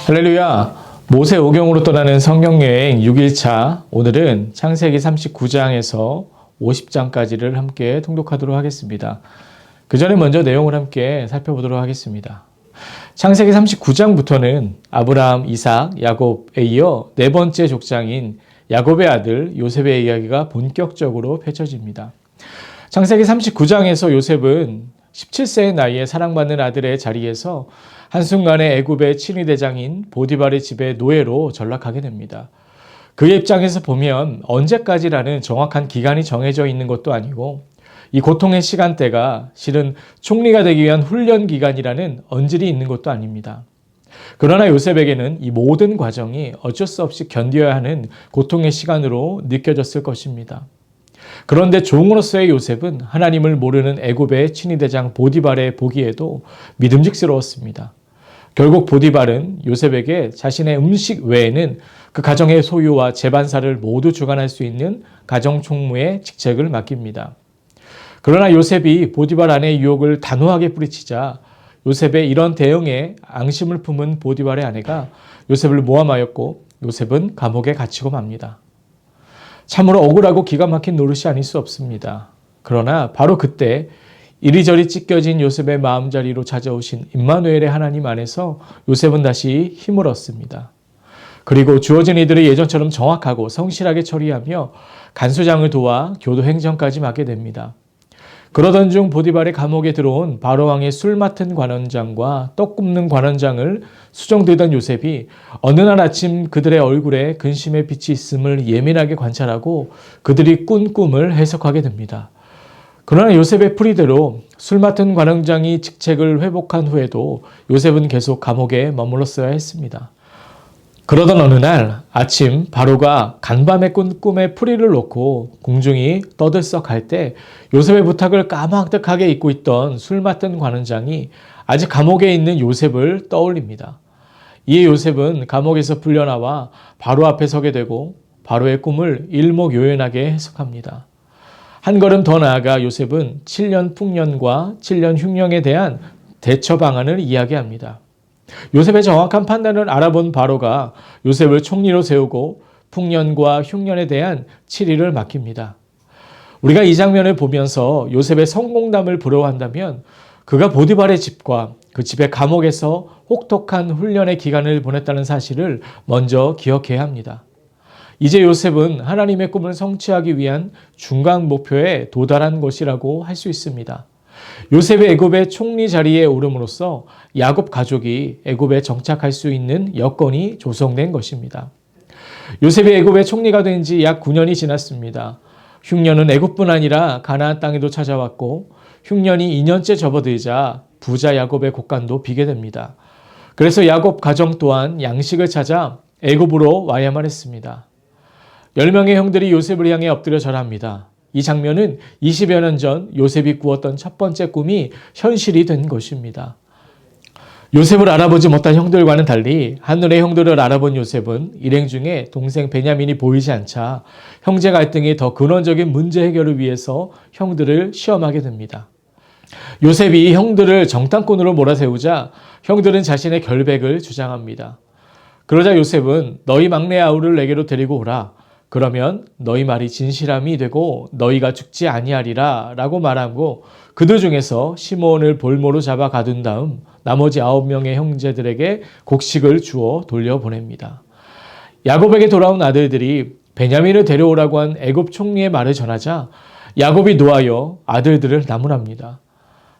할렐루야! 모세 오경으로 떠나는 성경여행 6일차, 오늘은 창세기 39장에서 50장까지를 함께 통독하도록 하겠습니다. 그 전에 먼저 내용을 함께 살펴보도록 하겠습니다. 창세기 39장부터는 아브라함, 이삭, 야곱에 이어 네 번째 족장인 야곱의 아들 요셉의 이야기가 본격적으로 펼쳐집니다. 창세기 39장에서 요셉은 17세의 나이에 사랑받는 아들의 자리에서 한순간에 애굽의 친위대장인 보디발의 집에 노예로 전락하게 됩니다. 그의 입장에서 보면 언제까지라는 정확한 기간이 정해져 있는 것도 아니고 이 고통의 시간대가 실은 총리가 되기 위한 훈련 기간이라는 언질이 있는 것도 아닙니다. 그러나 요셉에게는 이 모든 과정이 어쩔 수 없이 견뎌야 하는 고통의 시간으로 느껴졌을 것입니다. 그런데 종으로서의 요셉은 하나님을 모르는 애굽의 친위대장 보디발의 보기에도 믿음직스러웠습니다. 결국 보디발은 요셉에게 자신의 음식 외에는 그 가정의 소유와 재반사를 모두 주관할 수 있는 가정총무의 직책을 맡깁니다. 그러나 요셉이 보디발 아내의 유혹을 단호하게 뿌리치자 요셉의 이런 대응에 앙심을 품은 보디발의 아내가 요셉을 모함하였고 요셉은 감옥에 갇히고 맙니다. 참으로 억울하고 기가 막힌 노릇이 아닐 수 없습니다. 그러나 바로 그때 이리저리 찢겨진 요셉의 마음자리로 찾아오신 임마누엘의 하나님 안에서 요셉은 다시 힘을 얻습니다. 그리고 주어진 이들을 예전처럼 정확하고 성실하게 처리하며 간수장을 도와 교도 행정까지 맡게 됩니다. 그러던 중 보디발의 감옥에 들어온 바로왕의 술 맡은 관원장과 떡 굽는 관원장을 수종들던 요셉이 어느 날 아침 그들의 얼굴에 근심의 빛이 있음을 예민하게 관찰하고 그들이 꾼 꿈을 해석하게 됩니다. 그러나 요셉의 풀이대로 술 맡은 관원장이 직책을 회복한 후에도 요셉은 계속 감옥에 머물렀어야 했습니다. 그러던 어느 날 아침 바로가 간밤에 꾼 꿈에 풀이를 놓고 궁중이 떠들썩할 때 요셉의 부탁을 까마득하게 잊고 있던 술 맡은 관원장이 아직 감옥에 있는 요셉을 떠올립니다. 이에 요셉은 감옥에서 풀려나와 바로 앞에 서게 되고 바로의 꿈을 일목요연하게 해석합니다. 한 걸음 더 나아가 요셉은 7년 풍년과 7년 흉년에 대한 대처 방안을 이야기합니다. 요셉의 정확한 판단을 알아본 바로가 요셉을 총리로 세우고 풍년과 흉년에 대한 치리를 맡깁니다. 우리가 이 장면을 보면서 요셉의 성공담을 부러워한다면 그가 보디발의 집과 그 집의 감옥에서 혹독한 훈련의 기간을 보냈다는 사실을 먼저 기억해야 합니다. 이제 요셉은 하나님의 꿈을 성취하기 위한 중간 목표에 도달한 것이라고 할 수 있습니다. 요셉의 애굽의 총리 자리에 오름으로써 야곱 가족이 애굽에 정착할 수 있는 여건이 조성된 것입니다. 요셉이 애굽의 총리가 된 지 약 9년이 지났습니다. 흉년은 애굽뿐 아니라 가나안 땅에도 찾아왔고 흉년이 2년째 접어들자 부자 야곱의 곡간도 비게 됩니다. 그래서 야곱 가정 또한 양식을 찾아 애굽으로 와야만 했습니다. 10명의 형들이 요셉을 향해 엎드려 절합니다. 이 장면은 20여 년 전 요셉이 꾸었던 첫 번째 꿈이 현실이 된 것입니다. 요셉을 알아보지 못한 형들과는 달리 하늘의 형들을 알아본 요셉은 일행 중에 동생 베냐민이 보이지 않자 형제 갈등의 더 근원적인 문제 해결을 위해서 형들을 시험하게 됩니다. 요셉이 형들을 정탐꾼으로 몰아세우자 형들은 자신의 결백을 주장합니다. 그러자 요셉은 너희 막내 아우를 내게로 데리고 오라. 그러면 너희 말이 진실함이 되고 너희가 죽지 아니하리라 라고 말하고 그들 중에서 시므온을 볼모로 잡아 가둔 다음 나머지 9명의 형제들에게 곡식을 주어 돌려보냅니다. 야곱에게 돌아온 아들들이 베냐민을 데려오라고 한 애굽 총리의 말을 전하자 야곱이 노하여 아들들을 나무랍니다.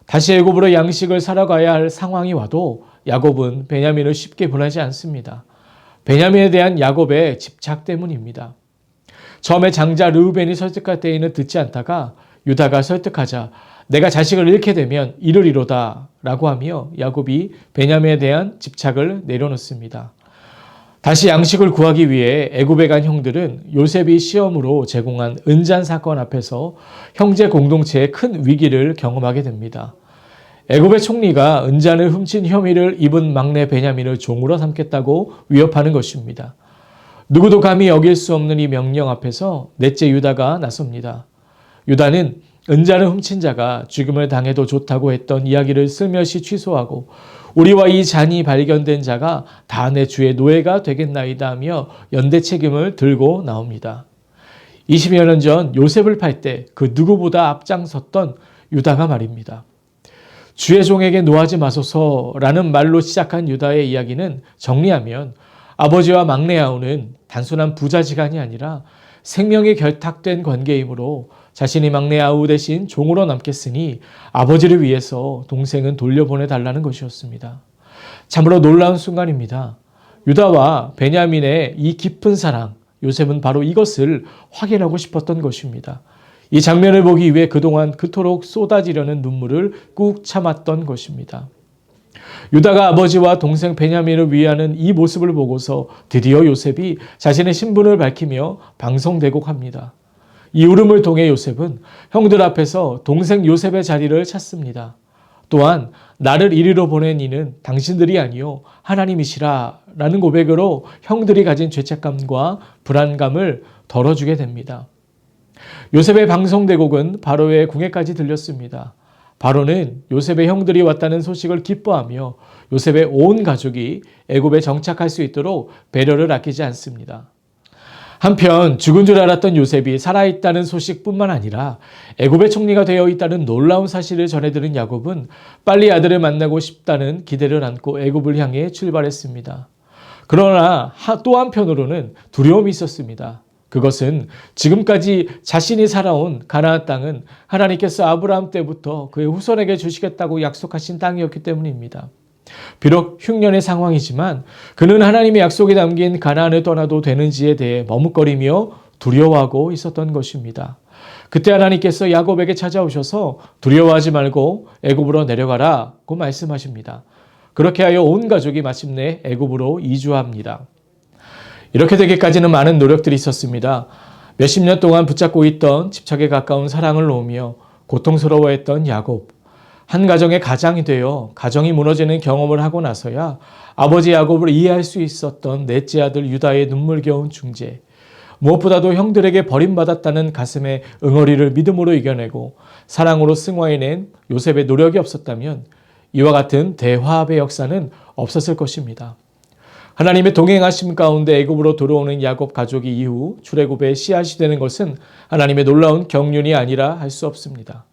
다시 애굽으로 양식을 사러 가야 할 상황이 와도 야곱은 베냐민을 쉽게 보내지 않습니다. 베냐민에 대한 야곱의 집착 때문입니다. 처음에 장자 르우벤이 설득할 때에는 듣지 않다가 유다가 설득하자 내가 자식을 잃게 되면 이르리로다 라고 하며 야곱이 베냐민에 대한 집착을 내려놓습니다. 다시 양식을 구하기 위해 애굽에 간 형들은 요셉이 시험으로 제공한 은잔 사건 앞에서 형제 공동체의 큰 위기를 경험하게 됩니다. 애굽의 총리가 은잔을 훔친 혐의를 입은 막내 베냐민을 종으로 삼겠다고 위협하는 것입니다. 누구도 감히 어길 수 없는 이 명령 앞에서 넷째 유다가 나섭니다. 유다는 은잔을 훔친 자가 죽음을 당해도 좋다고 했던 이야기를 슬며시 취소하고 우리와 이 잔이 발견된 자가 다 내 주의 노예가 되겠나이다 하며 연대 책임을 들고 나옵니다. 20여 년 전 요셉을 팔 때 그 누구보다 앞장섰던 유다가 말입니다. 주의 종에게 노하지 마소서라는 말로 시작한 유다의 이야기는 정리하면 아버지와 막내 아우는 단순한 부자지간이 아니라 생명이 결탁된 관계이므로 자신이 막내 아우 대신 종으로 남겠으니 아버지를 위해서 동생은 돌려보내달라는 것이었습니다. 참으로 놀라운 순간입니다. 유다와 베냐민의 이 깊은 사랑, 요셉은 바로 이것을 확인하고 싶었던 것입니다. 이 장면을 보기 위해 그동안 그토록 쏟아지려는 눈물을 꾹 참았던 것입니다. 유다가 아버지와 동생 베냐민을 위하는 이 모습을 보고서 드디어 요셉이 자신의 신분을 밝히며 방송대곡합니다. 이 울음을 통해 요셉은 형들 앞에서 동생 요셉의 자리를 찾습니다. 또한 나를 이리로 보낸 이는 당신들이 아니요 하나님이시라 라는 고백으로 형들이 가진 죄책감과 불안감을 덜어주게 됩니다. 요셉의 방송대곡은 바로의 궁에까지 들렸습니다. 바로는 요셉의 형들이 왔다는 소식을 기뻐하며 요셉의 온 가족이 애굽에 정착할 수 있도록 배려를 아끼지 않습니다. 한편 죽은 줄 알았던 요셉이 살아있다는 소식뿐만 아니라 애굽의 총리가 되어 있다는 놀라운 사실을 전해들은 야곱은 빨리 아들을 만나고 싶다는 기대를 안고 애굽을 향해 출발했습니다. 그러나 또 한편으로는 두려움이 있었습니다. 그것은 지금까지 자신이 살아온 가나안 땅은 하나님께서 아브라함 때부터 그의 후손에게 주시겠다고 약속하신 땅이었기 때문입니다. 비록 흉년의 상황이지만 그는 하나님의 약속이 담긴 가나안을 떠나도 되는지에 대해 머뭇거리며 두려워하고 있었던 것입니다. 그때 하나님께서 야곱에게 찾아오셔서 두려워하지 말고 애굽으로 내려가라고 말씀하십니다. 그렇게 하여 온 가족이 마침내 애굽으로 이주합니다. 이렇게 되기까지는 많은 노력들이 있었습니다. 몇십 년 동안 붙잡고 있던 집착에 가까운 사랑을 놓으며 고통스러워했던 야곱. 한 가정의 가장이 되어 가정이 무너지는 경험을 하고 나서야 아버지 야곱을 이해할 수 있었던 넷째 아들 유다의 눈물겨운 중재. 무엇보다도 형들에게 버림받았다는 가슴의 응어리를 믿음으로 이겨내고 사랑으로 승화해낸 요셉의 노력이 없었다면 이와 같은 대화합의 역사는 없었을 것입니다. 하나님의 동행하심 가운데 애굽으로 들어오는 야곱 가족이 이후 출애굽의 씨앗이 되는 것은 하나님의 놀라운 경륜이 아니라 할 수 없습니다.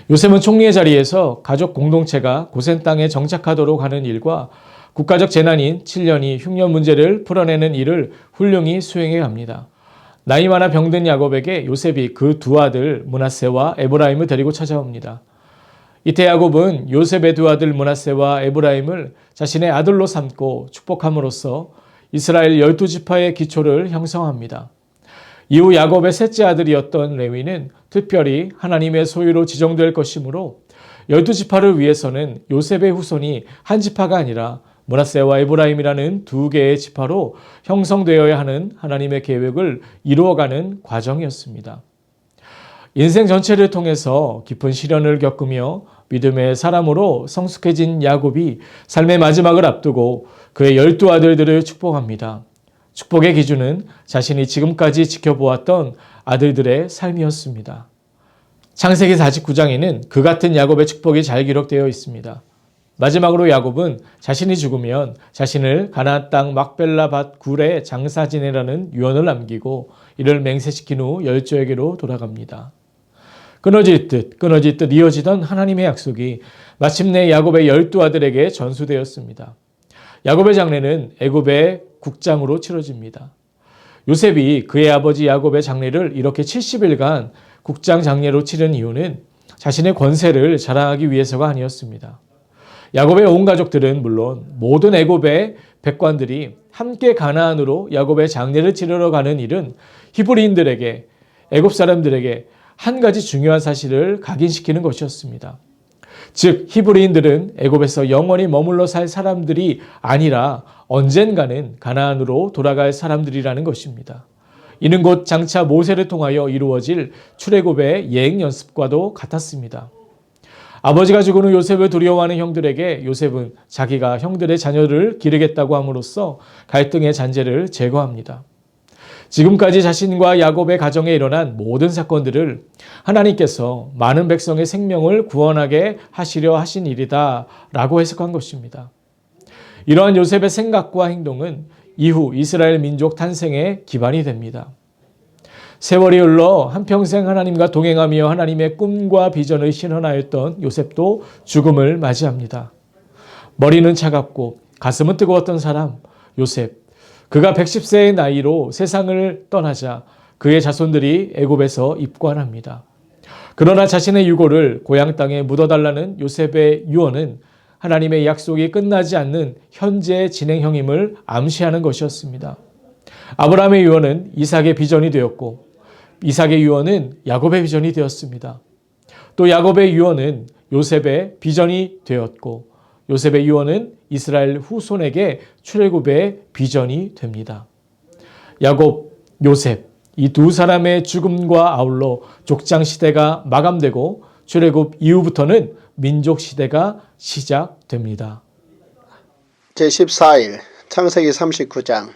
요셉은 총리의 자리에서 가족 공동체가 고센 땅에 정착하도록 하는 일과 국가적 재난인 7년이 흉년 문제를 풀어내는 일을 훌륭히 수행해 갑니다. 나이 많아 병든 야곱에게 요셉이 그 두 아들 므낫세와 에브라임을 데리고 찾아옵니다. 이때 야곱은 요셉의 두 아들 므낫세와 에브라임을 자신의 아들로 삼고 축복함으로써 이스라엘 12지파의 기초를 형성합니다. 이후 야곱의 셋째 아들이었던 레위는 특별히 하나님의 소유로 지정될 것이므로 12지파를 위해서는 요셉의 후손이 한 지파가 아니라 므낫세와 에브라임이라는 두 개의 지파로 형성되어야 하는 하나님의 계획을 이루어가는 과정이었습니다. 인생 전체를 통해서 깊은 시련을 겪으며 믿음의 사람으로 성숙해진 야곱이 삶의 마지막을 앞두고 그의 12아들들을 축복합니다. 축복의 기준은 자신이 지금까지 지켜보았던 아들들의 삶이었습니다. 창세기 49장에는 그 같은 야곱의 축복이 잘 기록되어 있습니다. 마지막으로 야곱은 자신이 죽으면 자신을 가나안 땅 막벨라 밭 굴에 장사 지내라는 유언을 남기고 이를 맹세시킨 후 열조에게로 돌아갑니다. 끊어질 듯 이어지던 하나님의 약속이 마침내 야곱의 12아들에게 전수되었습니다. 야곱의 장례는 애굽의 국장으로 치러집니다. 요셉이 그의 아버지 야곱의 장례를 이렇게 70일간 국장 장례로 치른 이유는 자신의 권세를 자랑하기 위해서가 아니었습니다. 야곱의 온 가족들은 물론 모든 애굽의 백관들이 함께 가나안으로 야곱의 장례를 치르러 가는 일은 히브리인들에게 애굽 사람들에게 한 가지 중요한 사실을 각인시키는 것이었습니다. 즉 히브리인들은 애굽에서 영원히 머물러 살 사람들이 아니라 언젠가는 가나안으로 돌아갈 사람들이라는 것입니다. 이는 곧 장차 모세를 통하여 이루어질 출애굽의 예행 연습과도 같았습니다. 아버지가 죽은 후 요셉을 두려워하는 형들에게 요셉은 자기가 형들의 자녀를 기르겠다고 함으로써 갈등의 잔재를 제거합니다. 지금까지 자신과 야곱의 가정에 일어난 모든 사건들을 하나님께서 많은 백성의 생명을 구원하게 하시려 하신 일이다 라고 해석한 것입니다. 이러한 요셉의 생각과 행동은 이후 이스라엘 민족 탄생의 기반이 됩니다. 세월이 흘러 한평생 하나님과 동행하며 하나님의 꿈과 비전을 실현하였던 요셉도 죽음을 맞이합니다. 머리는 차갑고 가슴은 뜨거웠던 사람 요셉. 그가 110세의 나이로 세상을 떠나자 그의 자손들이 애굽에서 입관합니다. 그러나 자신의 유고를 고향 땅에 묻어달라는 요셉의 유언은 하나님의 약속이 끝나지 않는 현재 진행형임을 암시하는 것이었습니다. 아브라함의 유언은 이삭의 비전이 되었고 이삭의 유언은 야곱의 비전이 되었습니다. 또 야곱의 유언은 요셉의 비전이 되었고 요셉의 유언은 이스라엘 후손에게 출애굽의 비전이 됩니다. 야곱, 요셉 이 두 사람의 죽음과 아울러 족장 시대가 마감되고 출애굽 이후부터는 민족 시대가 시작됩니다. 제14일 창세기 39장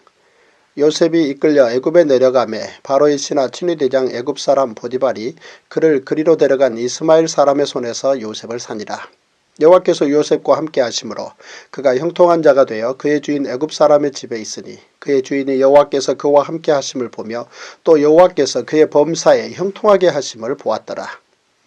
요셉이 이끌려 애굽에 내려가매 바로의 신하 친위대장 애굽 사람 보디발이 그를 그리로 데려간 이스마엘 사람의 손에서 요셉을 산이라. 여호와께서 요셉과 함께 하심으로 그가 형통한 자가 되어 그의 주인 애굽 사람의 집에 있으니 그의 주인이 여호와께서 그와 함께 하심을 보며 또 여호와께서 그의 범사에 형통하게 하심을 보았더라.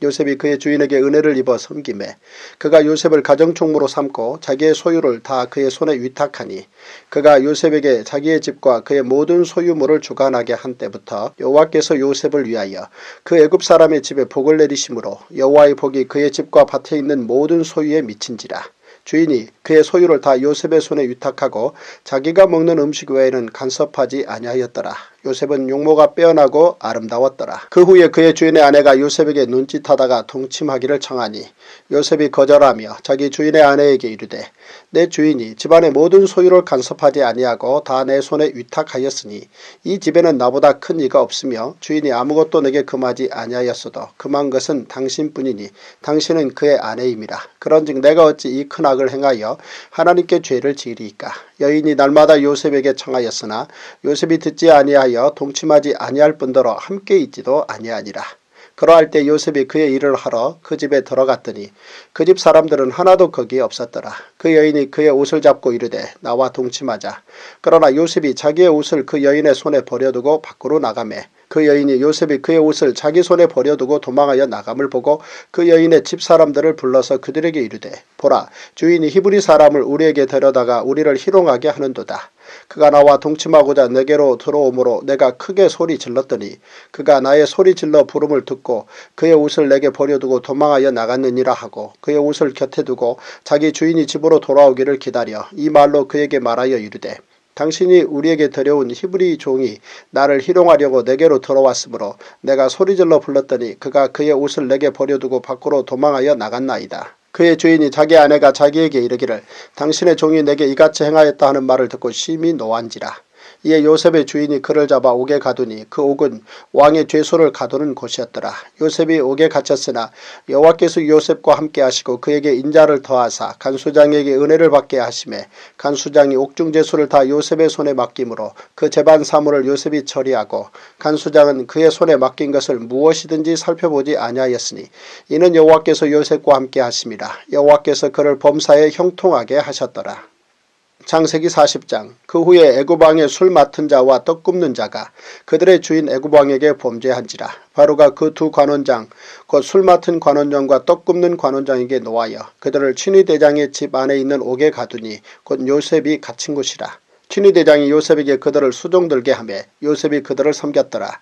요셉이 그의 주인에게 은혜를 입어 섬기매 그가 요셉을 가정총무로 삼고 자기의 소유를 다 그의 손에 위탁하니 그가 요셉에게 자기의 집과 그의 모든 소유물을 주관하게 한 때부터 여호와께서 요셉을 위하여 그 애굽 사람의 집에 복을 내리심으로 여호와의 복이 그의 집과 밭에 있는 모든 소유에 미친지라. 주인이 그의 소유를 다 요셉의 손에 위탁하고 자기가 먹는 음식 외에는 간섭하지 아니하였더라. 요셉은 용모가 빼어나고 아름다웠더라. 그 후에 그의 주인의 아내가 요셉에게 눈짓하다가 동침하기를 청하니 요셉이 거절하며 자기 주인의 아내에게 이르되 내 주인이 집안의 모든 소유를 간섭하지 아니하고 다 내 손에 위탁하였으니 이 집에는 나보다 큰 이가 없으며 주인이 아무것도 내게 금하지 아니하였어도 금한 것은 당신뿐이니 당신은 그의 아내임이라. 그런즉 내가 어찌 이 큰 악을 행하여 하나님께 죄를 지으리이까. 여인이 날마다 요셉에게 청하였으나 요셉이 듣지 아니하여 동침하지 아니할 뿐더러 함께 있지도 아니하니라. 그러할 때 요셉이 그의 일을 하러 그 집에 들어갔더니 그 집 사람들은 하나도 거기에 없었더라. 그 여인이 그의 옷을 잡고 이르되 나와 동침하자. 그러나 요셉이 자기의 옷을 그 여인의 손에 버려두고 밖으로 나가매 그 여인이 요셉이 그의 옷을 자기 손에 버려두고 도망하여 나감을 보고 그 여인의 집 사람들을 불러서 그들에게 이르되 보라 주인이 히브리 사람을 우리에게 데려다가 우리를 희롱하게 하는도다. 그가 나와 동침하고자 내게로 들어오므로 내가 크게 소리 질렀더니 그가 나의 소리 질러 부름을 듣고 그의 옷을 내게 버려두고 도망하여 나갔느니라 하고 그의 옷을 곁에 두고 자기 주인이 집으로 돌아오기를 기다려 이 말로 그에게 말하여 이르되 당신이 우리에게 데려온 히브리 종이 나를 희롱하려고 내게로 들어왔으므로 내가 소리질러 불렀더니 그가 그의 옷을 내게 버려두고 밖으로 도망하여 나갔나이다. 그의 주인이 자기 아내가 자기에게 이르기를 당신의 종이 내게 이같이 행하였다 하는 말을 듣고 심히 노한지라. 이에 요셉의 주인이 그를 잡아 옥에 가두니 그 옥은 왕의 죄소를 가두는 곳이었더라. 요셉이 옥에 갇혔으나 여호와께서 요셉과 함께 하시고 그에게 인자를 더하사 간수장에게 은혜를 받게 하시매 간수장이 옥중 죄소를 다 요셉의 손에 맡김으로 그 재반 사물을 요셉이 처리하고 간수장은 그의 손에 맡긴 것을 무엇이든지 살펴보지 아니하였으니 이는 여호와께서 요셉과 함께 하심이라. 여호와께서 그를 범사에 형통하게 하셨더라. 창세기 40장 그 후에 애굽 왕의 술 맡은 자와 떡 굽는 자가 그들의 주인 애굽 왕에게 범죄한지라. 바로가 그 두 관원장 곧 술 맡은 관원장과 떡 굽는 관원장에게 노하여 그들을 친위대장의 집 안에 있는 옥에 가두니 곧 요셉이 갇힌 곳이라. 친위대장이 요셉에게 그들을 수종들게 하매 요셉이 그들을 섬겼더라.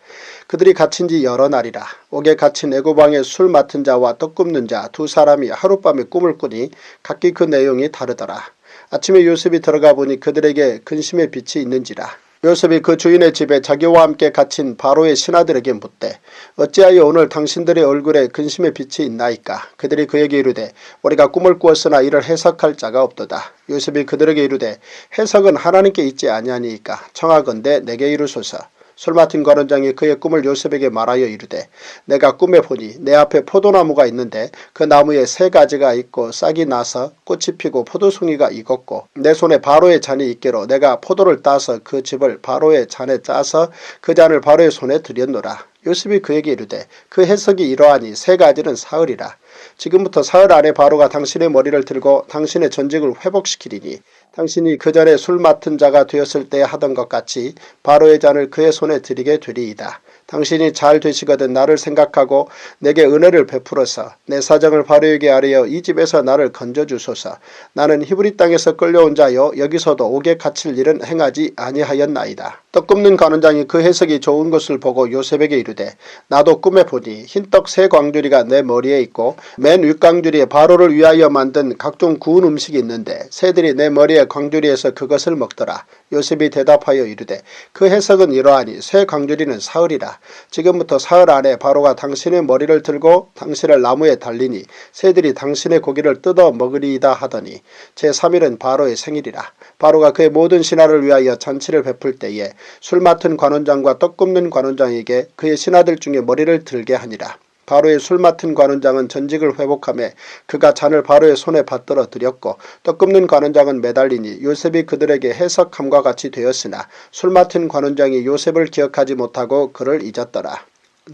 그들이 갇힌 지 여러 날이라. 옥에 갇힌 애굽 왕의 술 맡은 자와 떡 굽는 자 두 사람이 하룻밤에 꿈을 꾸니 각기 그 내용이 다르더라. 아침에 요셉이 들어가 보니 그들에게 근심의 빛이 있는지라. 요셉이 그 주인의 집에 자기와 함께 갇힌 바로의 신하들에게 묻되 어찌하여 오늘 당신들의 얼굴에 근심의 빛이 있나이까. 그들이 그에게 이르되 우리가 꿈을 꾸었으나 이를 해석할 자가 없도다. 요셉이 그들에게 이르되 해석은 하나님께 있지 아니하니이까 청하건대 내게 이르소서. 술 맡은 관원장이 그의 꿈을 요셉에게 말하여 이르되 내가 꿈에 보니 내 앞에 포도나무가 있는데 그 나무에 3가지가 있고 싹이 나서 꽃이 피고 포도송이가 익었고 내 손에 바로의 잔이 있기로 내가 포도를 따서 그 즙을 바로의 잔에 짜서 그 잔을 바로의 손에 드렸노라. 요셉이 그에게 이르되 그 해석이 이러하니 3가지는 사흘이라. 지금부터 사흘 안에 바로가 당신의 머리를 들고 당신의 전직을 회복시키리니 당신이 그 전에 술 맡은 자가 되었을 때 하던 것 같이 바로의 잔을 그의 손에 드리게 되리이다. 당신이 잘 되시거든 나를 생각하고 내게 은혜를 베풀어서 내 사정을 바로에게 아뢰어 이 집에서 나를 건져주소서. 나는 히브리 땅에서 끌려온 자여 여기서도 옥에 갇힐 일은 행하지 아니하였나이다. 떡 굽는 관원장이 그 해석이 좋은 것을 보고 요셉에게 이르되 나도 꿈에 보니 흰떡 3광주리가 내 머리에 있고 맨 윗광주리에 바로를 위하여 만든 각종 구운 음식이 있는데 새들이 내 머리에 광주리에서 그것을 먹더라. 요셉이 대답하여 이르되 그 해석은 이러하니 3광주리는 사흘이라. 지금부터 사흘 안에 바로가 당신의 머리를 들고 당신을 나무에 달리니 새들이 당신의 고기를 뜯어 먹으리이다 하더니 제3일은 바로의 생일이라. 바로가 그의 모든 신하를 위하여 잔치를 베풀 때에 술 맡은 관원장과 떡 굽는 관원장에게 그의 신하들 중에 머리를 들게 하니라. 바로의 술 맡은 관원장은 전직을 회복하며 그가 잔을 바로의 손에 받들어 드렸고 떡 굽는 관원장은 매달리니 요셉이 그들에게 해석함과 같이 되었으나 술 맡은 관원장이 요셉을 기억하지 못하고 그를 잊었더라.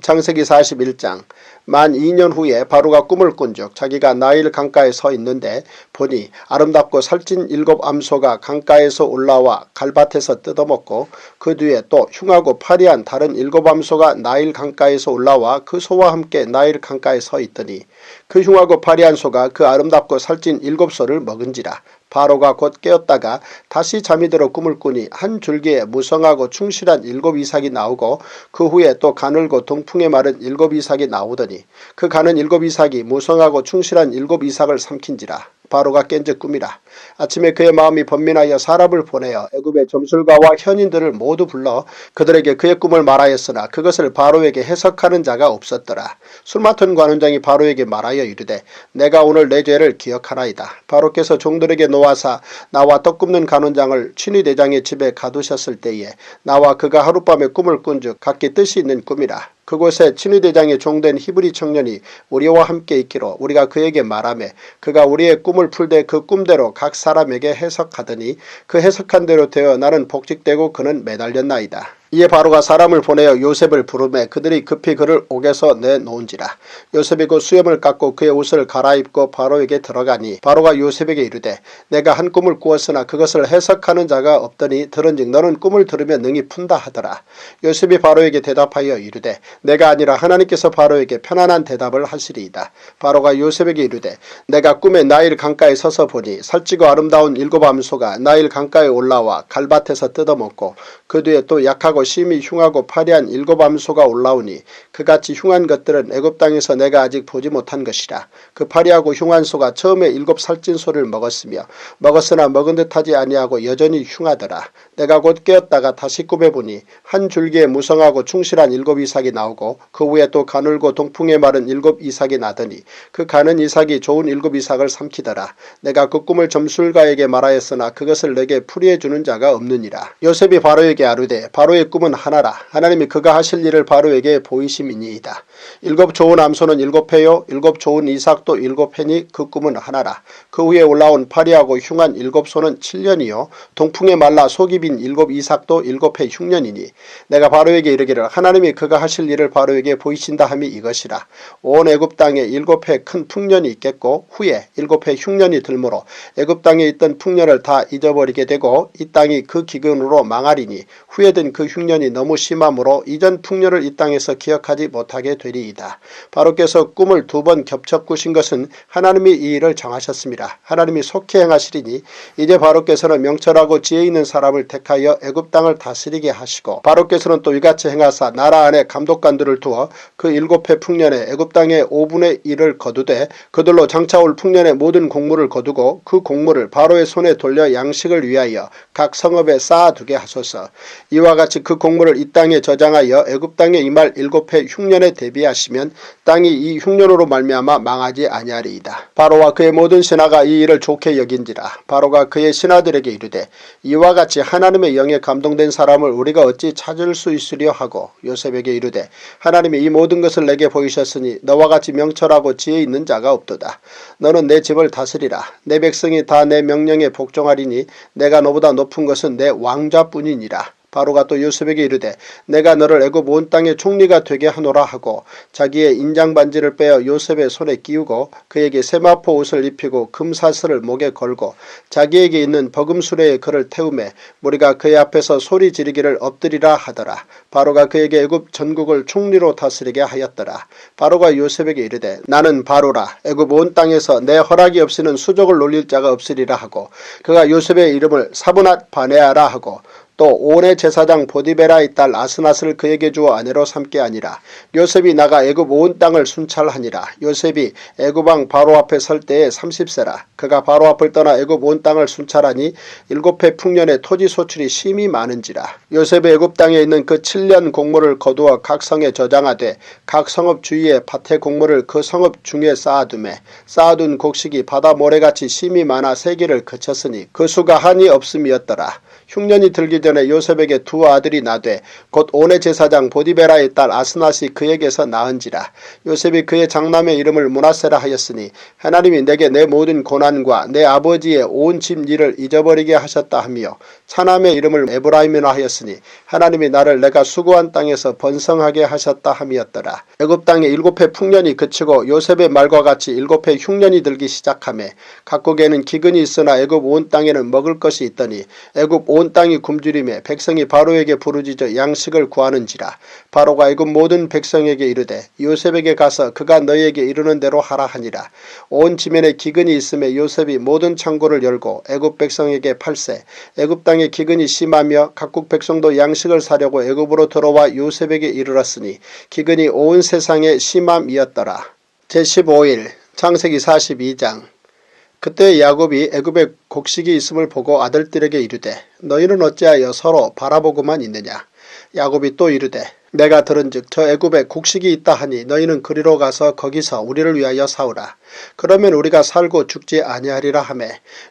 창세기 41장 만 2년 후에 바로가 꿈을 꾼즉 자기가 나일 강가에 서 있는데 보니 아름답고 살찐 7 암소가 강가에서 올라와 갈밭에서 뜯어먹고 그 뒤에 또 흉하고 파리한 다른 7 암소가 나일 강가에서 올라와 그 소와 함께 나일 강가에 서 있더니 그 흉하고 파리한 소가 그 아름답고 살찐 7 소를 먹은지라. 바로가 곧 깨었다가 다시 잠이 들어 꿈을 꾸니 한 줄기에 무성하고 충실한 7 이삭이 나오고 그 후에 또 가늘고 동풍에 마른 7 이삭이 나오더니 그 가는 7 이삭이 무성하고 충실한 7 이삭을 삼킨지라. 바로가 깬즉 꿈이라. 아침에 그의 마음이 번민하여 사람을 보내어 애굽의 점술가와 현인들을 모두 불러 그들에게 그의 꿈을 말하였으나 그것을 바로에게 해석하는 자가 없었더라. 술 맡은 관원장이 바로에게 말하여 이르되 내가 오늘 내 죄를 기억하나이다. 바로께서 종들에게 놓아사 나와 떡 굽는 관원장을 친위대장의 집에 가두셨을 때에 나와 그가 하룻밤에 꿈을 꾼즉 각기 뜻이 있는 꿈이라. 그곳에 친위대장의 종된 히브리 청년이 우리와 함께 있기로 우리가 그에게 말하며 그가 우리의 꿈을 풀되 그 꿈대로 각 사람에게 해석하더니 그 해석한 대로 되어 나는 복직되고 그는 매달렸나이다. 이에 바로가 사람을 보내어 요셉을 부르매 그들이 급히 그를 옥에서 내놓은지라. 요셉이 그 수염을 깎고 그의 옷을 갈아입고 바로에게 들어가니 바로가 요셉에게 이르되 내가 한 꿈을 꾸었으나 그것을 해석하는 자가 없더니 들은즉 너는 꿈을 들으면 능히 푼다 하더라. 요셉이 바로에게 대답하여 이르되 내가 아니라 하나님께서 바로에게 편안한 대답을 하시리이다. 바로가 요셉에게 이르되 내가 꿈에 나일 강가에 서서 보니 살찌고 아름다운 7 암소가 나일 강가에 올라와 갈밭에서 뜯어먹고 그 뒤에 또 약하고 심히 흉하고 파리한 7 암소가 올라오니 그같이 흉한 것들은 애굽 땅에서 내가 아직 보지 못한 것이라. 그 파리하고 흉한 소가 처음에 7 살찐 소를 먹었으며 먹었으나 먹은 듯하지 아니하고 여전히 흉하더라. 내가 곧 깨었다가 다시 꿈에 보니 한 줄기에 무성하고 충실한 7 이삭이 나오고 그 후에 또 가늘고 동풍에 마른 7 이삭이 나더니 그 가는 이삭이 좋은 7 이삭을 삼키더라. 내가 그 꿈을 점술가에게 말하였으나 그것을 내게 풀이해 주는 자가 없느니라. 요셉이 바로에게 아뢰되 바로의 꿈은 하나라. 하나님이 그가 하실 일을 바로에게 보이심이니이다. 7 좋은 암소는 7회요 7 좋은 이삭도 7회니 그 꿈은 하나라. 그 후에 올라온 파리하고 흉한 7 소는 7년이요 동풍에 말라 속이 빈 7 이삭도 7회 흉년이니 내가 바로에게 이르기를 하나님이 그가 하실 일을 바로에게 보이신다 함이 이것이라. 온 애굽 땅에 7회 큰 풍년이 있겠고 후에 7회 흉년이 들므로 애굽 땅에 있던 풍년을 다 잊어버리게 되고 이 땅이 그 기근으로 망하리니 후에 든 그 흉년이 너무 심함으로 이전 풍년을 이 땅에서 기억하지 못하게 되리이다. 바로께서 꿈을 2번 겹쳐 꾸신 것은 하나님이 이 일을 정하셨습니다. 하나님이 속히 행하시리니 이제 바로께서는 명철하고 지혜 있는 사람을 택하여 애굽 땅을 다스리게 하시고 바로께서는 또 이같이 행하사 나라 안에 감독관들을 두어 그 7회 풍년에 애굽 땅의 5분의 1을 거두되 그들로 장차올 풍년의 모든 곡물을 거두고 그 곡물을 바로의 손에 돌려 양식을 위하여 각 성읍에 쌓아두게 하소서. 이와 같이 그 그 곡물을 이 땅에 저장하여 애굽 땅에 임할 7해 흉년에 대비하시면 땅이 이 흉년으로 말미암아 망하지 아니하리이다. 바로와 그의 모든 신하가 이 일을 좋게 여긴지라. 바로가 그의 신하들에게 이르되 이와 같이 하나님의 영에 감동된 사람을 우리가 어찌 찾을 수 있으려 하고 요셉에게 이르되 하나님이 이 모든 것을 내게 보이셨으니 너와 같이 명철하고 지혜 있는 자가 없도다. 너는 내 집을 다스리라. 내 백성이 다 내 명령에 복종하리니 내가 너보다 높은 것은 내 왕좌뿐이니라. 바로가 또 요셉에게 이르되 내가 너를 애굽 온 땅의 총리가 되게 하노라 하고 자기의 인장 반지를 빼어 요셉의 손에 끼우고 그에게 세마포 옷을 입히고 금사슬을 목에 걸고 자기에게 있는 버금수레에 그를 태우매 무리가 그의 앞에서 소리 지르기를 엎드리라 하더라. 바로가 그에게 애굽 전국을 총리로 다스리게 하였더라. 바로가 요셉에게 이르되 나는 바로라. 애굽 온 땅에서 내 허락이 없이는 수족을 놀릴 자가 없으리라 하고 그가 요셉의 이름을 사브낫 바네아라 하고 또 온의 제사장 보디베라의 딸 아스낫을 그에게 주어 아내로 삼게 하니라. 요셉이 나가 애굽 온 땅을 순찰하니라. 요셉이 애굽 왕 바로 앞에 설 때에 30세라. 그가 바로 앞을 떠나 애굽 온 땅을 순찰하니 7해 풍년에 토지 소출이 심히 많은지라. 요셉이 애굽 땅에 있는 그 7년 곡물을 거두어 각 성에 저장하되 각 성읍 주위에 밭의 곡물을 그 성읍 중에 쌓아두매 쌓아둔 곡식이 바다 모래같이 심히 많아 세기를 그쳤으니 그 수가 한이 없음이었더라. 흉년이 들기 전에 요셉에게 두 아들이 나되 곧 온의 제사장 보디베라의 딸 아스낫이 그에게서 낳은지라. 요셉이 그의 장남의 이름을 므낫세라 하였으니 하나님이 내게 내 모든 고난과 내 아버지의 온 집 일을 잊어버리게 하셨다 하며 차남의 이름을 에브라임이라 하였으니 하나님이 나를 내가 수고한 땅에서 번성하게 하셨다 함이었더라. 애굽 땅에 7해 풍년이 그치고 요셉의 말과 같이 7해 흉년이 들기 시작하매 각국에는 기근이 있으나 애굽 온 땅에는 먹을 것이 있더니 애굽 온 땅이 굶주림에 백성이 바로에게 부르짖어 양식을 구하는지라. 바로가 애굽 모든 백성에게 이르되 요셉에게 가서 그가 너희에게 이르는 대로 하라 하니라. 온 지면에 기근이 있음에 요셉이 모든 창고를 열고 애굽 백성에게 팔세. 애굽 땅에 기근이 심하며 각국 백성도 양식을 사려고 애굽으로 들어와 요셉에게 이르렀으니 기근이 온 세상에 심함이었더라. 제15일 창세기 42장. 그때 야곱이 애굽에 곡식이 있음을 보고 아들들에게 이르되 너희는 어찌하여 서로 바라보고만 있느냐. 야곱이 또 이르되 내가 들은즉 저 애굽에 곡식이 있다 하니 너희는 그리로 가서 거기서 우리를 위하여 사오라. 그러면 우리가 살고 죽지 아니하리라 하매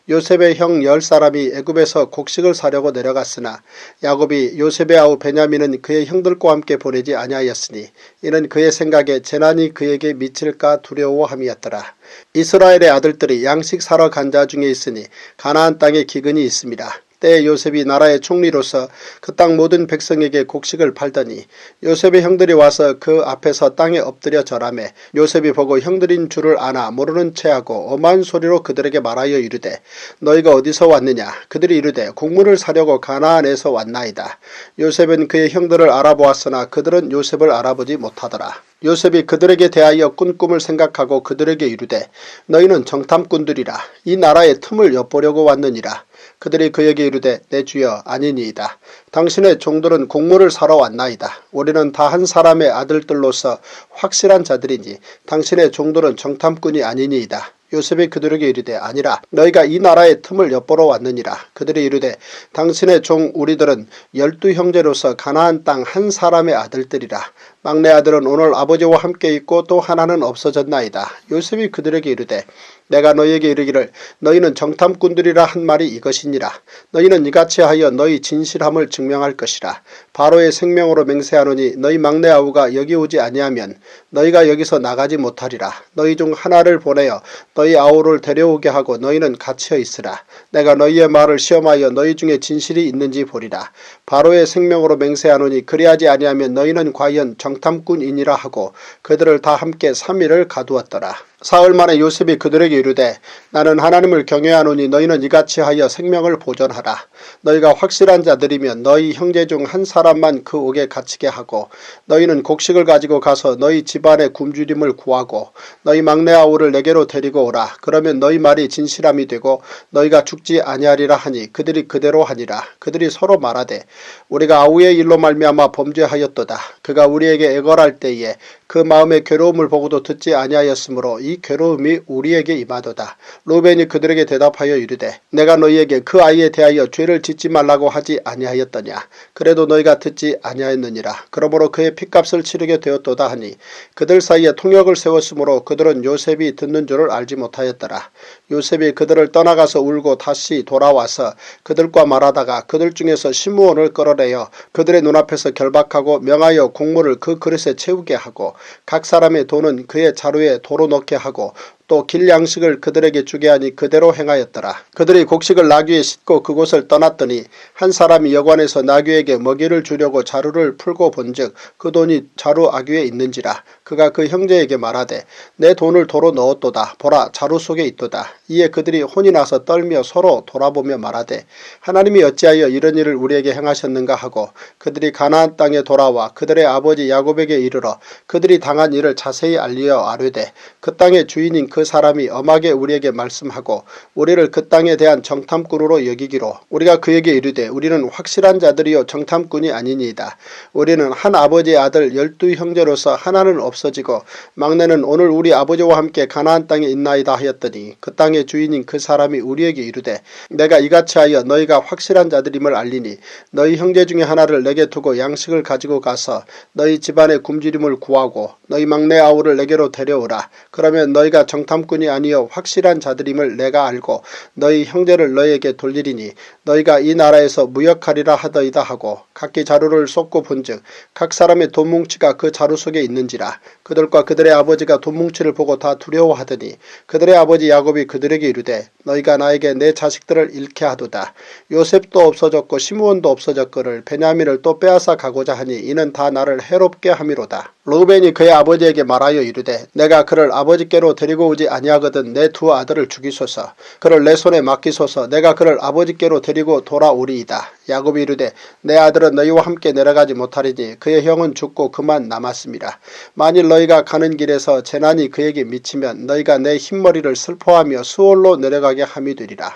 요셉의 형 10사람이 애굽에서 곡식을 사려고 내려갔으나 야곱이 요셉의 아우 베냐민은 그의 형들과 함께 보내지 아니하였으니 이는 그의 생각에 재난이 그에게 미칠까 두려워함이었더라. 이스라엘의 아들들이 양식 사러 간 자 중에 있으니 가나안 땅에 기근이 있습니다. 때에 요셉이 나라의 총리로서 그 땅 모든 백성에게 곡식을 팔더니 요셉의 형들이 와서 그 앞에서 땅에 엎드려 절하매 요셉이 보고 형들인 줄을 아나 모르는 체하고 엄한 소리로 그들에게 말하여 이르되 너희가 어디서 왔느냐. 그들이 이르되 곡물을 사려고 가나안에서 왔나이다. 요셉은 그의 형들을 알아보았으나 그들은 요셉을 알아보지 못하더라. 요셉이 그들에게 대하여 꾼 꿈을 생각하고 그들에게 이르되 너희는 정탐꾼들이라. 이 나라의 틈을 엿보려고 왔느니라. 그들이 그에게 이르되 내 주여 아니니이다. 당신의 종들은 곡물을 사러 왔나이다. 우리는 다 한 사람의 아들들로서 확실한 자들이니 당신의 종들은 정탐꾼이 아니니이다. 요셉이 그들에게 이르되 아니라 너희가 이 나라의 틈을 엿보러 왔느니라. 그들이 이르되 당신의 종 우리들은 12형제로서 가나안 땅 한 사람의 아들들이라. 막내 아들은 오늘 아버지와 함께 있고 또 하나는 없어졌나이다. 요셉이 그들에게 이르되 내가 너희에게 이르기를 너희는 정탐꾼들이라 한 말이 이것이니라. 너희는 이같이 하여 너희 진실함을 증명할 것이라. 바로의 생명으로 맹세하노니 너희 막내 아우가 여기 오지 아니하면 너희가 여기서 나가지 못하리라. 너희 중 하나를 보내어 너희 아우를 데려오게 하고 너희는 갇혀 있으라. 내가 너희의 말을 시험하여 너희 중에 진실이 있는지 보리라. 바로의 생명으로 맹세하노니 그리하지 아니하면 너희는 과연 정탐꾼이니라 하고 그들을 다 함께 3일을 가두었더라. 사흘 만에 요셉이 그들에게 이르되 나는 하나님을 경외하노니 너희는 이같이 하여 생명을 보존하라. 너희가 확실한 자들이면 너희 형제 중 한 사람만 그 옥에 갇히게 하고 너희는 곡식을 가지고 가서 너희 집안의 굶주림을 구하고 너희 막내 아우를 내게로 데리고 오라. 그러면 너희 말이 진실함이 되고 너희가 죽지 아니하리라 하니 그들이 그대로 하니라. 그들이 서로 말하되 우리가 아우의 일로 말미암아 범죄하였도다. 그가 우리에게 애걸할 때에 그 마음의 괴로움을 보고도 듣지 아니하였으므로 이 이 괴로움이 우리에게 임하도다. 루벤이 그들에게 대답하여 이르되 내가 너희에게 그 아이에 대하여 죄를 짓지 말라고 하지 아니하였더냐. 그래도 너희가 듣지 아니하였느니라. 그러므로 그의 핏값을 치르게 되었도다 하니 그들 사이에 통역을 세웠으므로 그들은 요셉이 듣는 줄을 알지 못하였더라. 요셉이 그들을 떠나가서 울고 다시 돌아와서 그들과 말하다가 그들 중에서 시므온을 끌어내어 그들의 눈앞에서 결박하고 명하여 곡물을 그 그릇에 채우게 하고 각 사람의 돈은 그의 자루에 도로 넣게 하고 또 길 양식을 그들에게 주게 하니 그대로 행하였더라. 그들이 곡식을 나귀에 싣고 그곳을 떠났더니 한 사람이 여관에서 나귀에게 먹이를 주려고 자루를 풀고 본즉 그 돈이 자루 아귀에 있는지라. 그가 그 형제에게 말하되 내 돈을 도로 넣었도다. 보라 자루 속에 있도다. 이에 그들이 혼이 나서 떨며 서로 돌아보며 말하되 하나님이 어찌하여 이런 일을 우리에게 행하셨는가 하고 그들이 가나안 땅에 돌아와 그들의 아버지 야곱에게 이르러 그들이 당한 일을 자세히 알리어 아뢰되 그 땅의 주인인 그 사람이 엄하게 우리에게 말씀하고 우리를 그 땅에 대한 정탐꾼으로 여기기로 우리가 그에게 이르되 우리는 확실한 자들이요 정탐꾼이 아니니이다. 우리는 한 아버지의 아들 12 형제로서 하나는 없어지고 막내는 오늘 우리 아버지와 함께 가나안 땅에 있나이다 하였더니 그 땅의 주인인 그 사람이 우리에게 이르되 내가 이같이 하여 너희가 확실한 자들임을 알리니 너희 형제 중에 하나를 내게 두고 양식을 가지고 가서 너희 집안의 굶주림을 구하고 너희 막내 아우를 내게로 데려오라. 그러면 너희가 정탐꾼이 아니여 확실한 자들임을 내가 알고 너희 형제를 너희에게 돌리리니 너희가 이 나라에서 무역하리라 하더이다 하고 각기 자루를 쏟고 본즉 각 사람의 돈뭉치가 그 자루 속에 있는지라. 그들과 그들의 아버지가 돈뭉치를 보고 다 두려워하더니 그들의 아버지 야곱이 그들에게 이르되 너희가 나에게 내 자식들을 잃게 하도다. 요셉도 없어졌고 시므온도 없어졌거늘 베냐민을 또 빼앗아 가고자 하니 이는 다 나를 해롭게 함이로다. 루벤이 그의 아버지에게 말하여 이르되 내가 그를 아버지께로 데리고 오지 아니하거든 내 두 아들을 죽이소서. 그를 내 손에 맡기소서. 내가 그를 아버지께로 데리고 돌아오리이다. 야곱이 이르되 내 아들은 너희와 함께 내려가지 못하리니 그의 형은 죽고 그만 남았습니다. 만일 너희가 가는 길에서 재난이 그에게 미치면 너희가 내 흰머리를 슬퍼하며 수월로 내려가게 함이 되리라.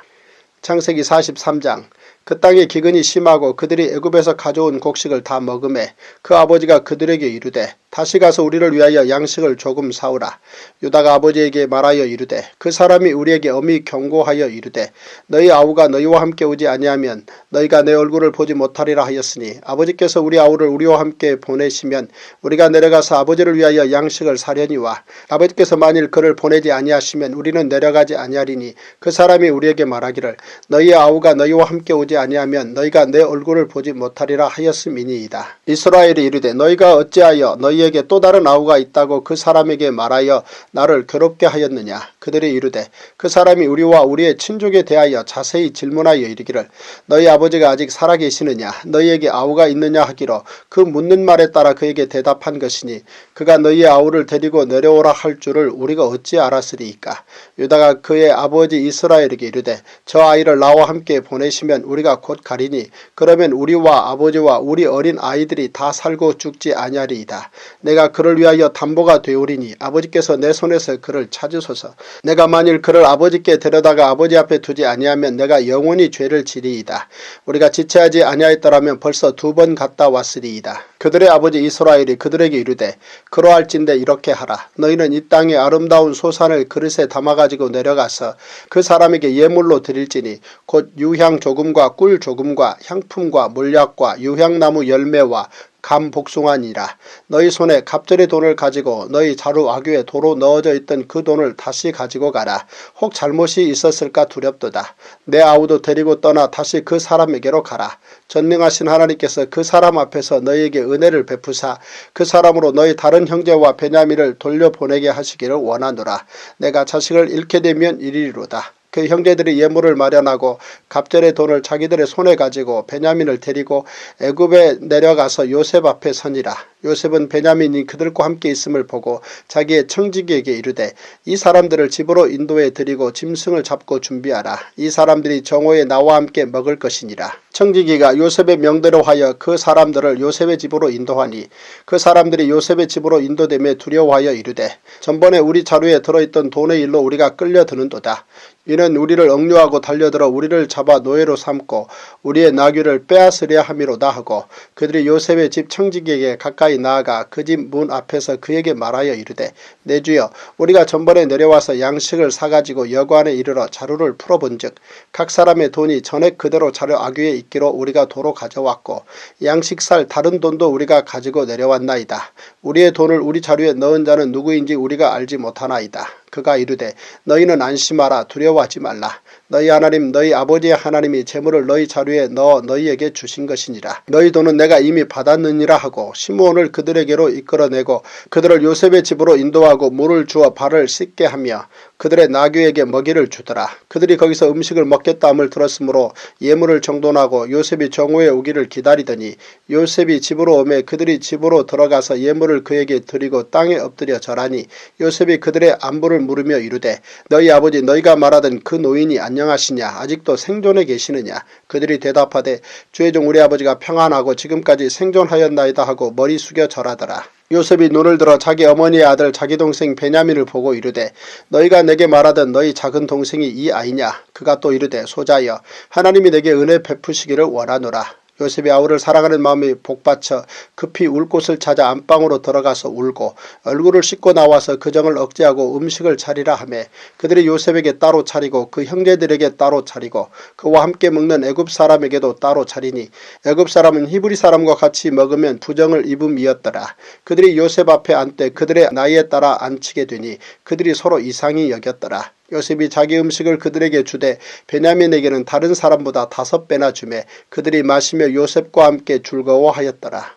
창세기 43장. 그 땅에 기근이 심하고 그들이 애굽에서 가져온 곡식을 다 먹음에 그 아버지가 그들에게 이르되 다시 가서 우리를 위하여 양식을 조금 사오라. 유다가 아버지에게 말하여 이르되 그 사람이 우리에게 엄히 경고하여 이르되 너희 아우가 너희와 함께 오지 아니하면 너희가 내 얼굴을 보지 못하리라 하였으니 아버지께서 우리 아우를 우리와 함께 보내시면 우리가 내려가서 아버지를 위하여 양식을 사려니와 아버지께서 만일 그를 보내지 아니하시면 우리는 내려가지 아니하리니 그 사람이 우리에게 말하기를 너희 아우가 너희와 함께 오지 아니하면 너희가 내 얼굴을 보지 못하리라 하였음이니이다. 이스라엘이 이르되 너희가 어찌하여 너희에게 또 다른 아우가 있다고 그 사람에게 말하여 나를 괴롭게 하였느냐. 그들이 이르되 그 사람이 우리와 우리의 친족에 대하여 자세히 질문하여 이르기를 너희 아버지가 아직 살아계시느냐 너희에게 아우가 있느냐 하기로 그 묻는 말에 따라 그에게 대답한 것이니 그가 너희의 아우를 데리고 내려오라 할 줄을 우리가 어찌 알았으리이까. 유다가 그의 아버지 이스라엘에게 이르되 저 아이를 나와 함께 보내시면 우리가 곧 가리니 그러면 우리와 아버지와 우리 어린 아이들이 다 살고 죽지 아니하리이다. 내가 그를 위하여 담보가 되오리니 아버지께서 내 손에서 그를 찾으소서. 내가 만일 그를 아버지께 데려다가 아버지 앞에 두지 아니하면 내가 영원히 죄를 지리이다. 우리가 지체하지 아니하였더라면 벌써 2번 갔다 왔으리이다. 그들의 아버지 이스라엘이 그들에게 이르되 그러할진대 이렇게 하라. 너희는 이 땅의 아름다운 소산을 그릇에 담아가지고 내려가서 그 사람에게 예물로 드릴지니 곧 유향 조금과 꿀 조금과 향품과 몰약과 유향나무 열매와 감 복숭아니라. 너희 손에 갑절의 돈을 가지고 너희 자루 아귀에 도로 넣어져 있던 그 돈을 다시 가지고 가라. 혹 잘못이 있었을까 두렵도다. 내 아우도 데리고 떠나 다시 그 사람에게로 가라. 전능하신 하나님께서 그 사람 앞에서 너희에게 은혜를 베푸사 그 사람으로 너희 다른 형제와 베냐민을 돌려보내게 하시기를 원하노라. 내가 자식을 잃게 되면 이리로다. 그 형제들이 예물을 마련하고 갑절의 돈을 자기들의 손에 가지고 베냐민을 데리고 애굽에 내려가서 요셉 앞에 서니라. 요셉은 베냐민이 그들과 함께 있음을 보고 자기의 청지기에게 이르되 이 사람들을 집으로 인도해 드리고 짐승을 잡고 준비하라. 이 사람들이 정오에 나와 함께 먹을 것이니라. 청지기가 요셉의 명대로 하여 그 사람들을 요셉의 집으로 인도하니 그 사람들이 요셉의 집으로 인도됨에 두려워하여 이르되 전번에 우리 자루에 들어있던 돈의 일로 우리가 끌려드는도다. 이는 우리를 억류하고 달려들어 우리를 잡아 노예로 삼고 우리의 나귀를 빼앗으려 함이로다 하고 그들이 요셉의 집 청지기에게 가까이 가까이 나아가 그 집 문 앞에서 그에게 말하여 이르되 내 주여 우리가 전번에 내려와서 양식을 사가지고 여관에 이르러 자루를 풀어본즉 각 사람의 돈이 전액 그대로 자루 아귀에 있기로 우리가 도로 가져왔고 양식 살 다른 돈도 우리가 가지고 내려왔나이다. 우리의 돈을 우리 자루에 넣은 자는 누구인지 우리가 알지 못하나이다. 그가 이르되 너희는 안심하라. 두려워하지 말라. 너희 하나님 너희 아버지의 하나님이 재물을 너희 자루에 넣어 너희에게 주신 것이니라. 너희 돈은 내가 이미 받았느니라 하고 시므온을 그들에게로 이끌어내고 그들을 요셉의 집으로 인도하고 물을 주어 발을 씻게 하며 그들의 나귀에게 먹이를 주더라. 그들이 거기서 음식을 먹겠다 함을 들었으므로 예물을 정돈하고 요셉이 정오에 오기를 기다리더니 요셉이 집으로 오매 그들이 집으로 들어가서 예물을 그에게 드리고 땅에 엎드려 절하니 요셉이 그들의 안부를 물으며 이르되 너희 아버지 너희가 말하던 그 노인이 안녕하시냐 아직도 생존해 계시느냐. 그들이 대답하되 주의 종 우리 아버지가 평안하고 지금까지 생존하였나이다 하고 머리 숙여 절하더라. 요셉이 눈을 들어 자기 어머니의 아들 자기 동생 베냐민을 보고 이르되 너희가 내게 말하던 너희 작은 동생이 이 아이냐. 그가 또 이르되 소자여 하나님이 내게 은혜 베푸시기를 원하노라. 요셉이 아우를 사랑하는 마음이 복받쳐 급히 울 곳을 찾아 안방으로 들어가서 울고 얼굴을 씻고 나와서 그 정을 억제하고 음식을 차리라 하매 그들이 요셉에게 따로 차리고 그 형제들에게 따로 차리고 그와 함께 먹는 애굽 사람에게도 따로 차리니 애굽 사람은 히브리 사람과 같이 먹으면 부정을 입음이었더라. 그들이 요셉 앞에 앉되 그들의 나이에 따라 앉히게 되니 그들이 서로 이상히 여겼더라. 요셉이 자기 음식을 그들에게 주되 베냐민에게는 다른 사람보다 5배나 주매 그들이 마시며 요셉과 함께 즐거워하였더라.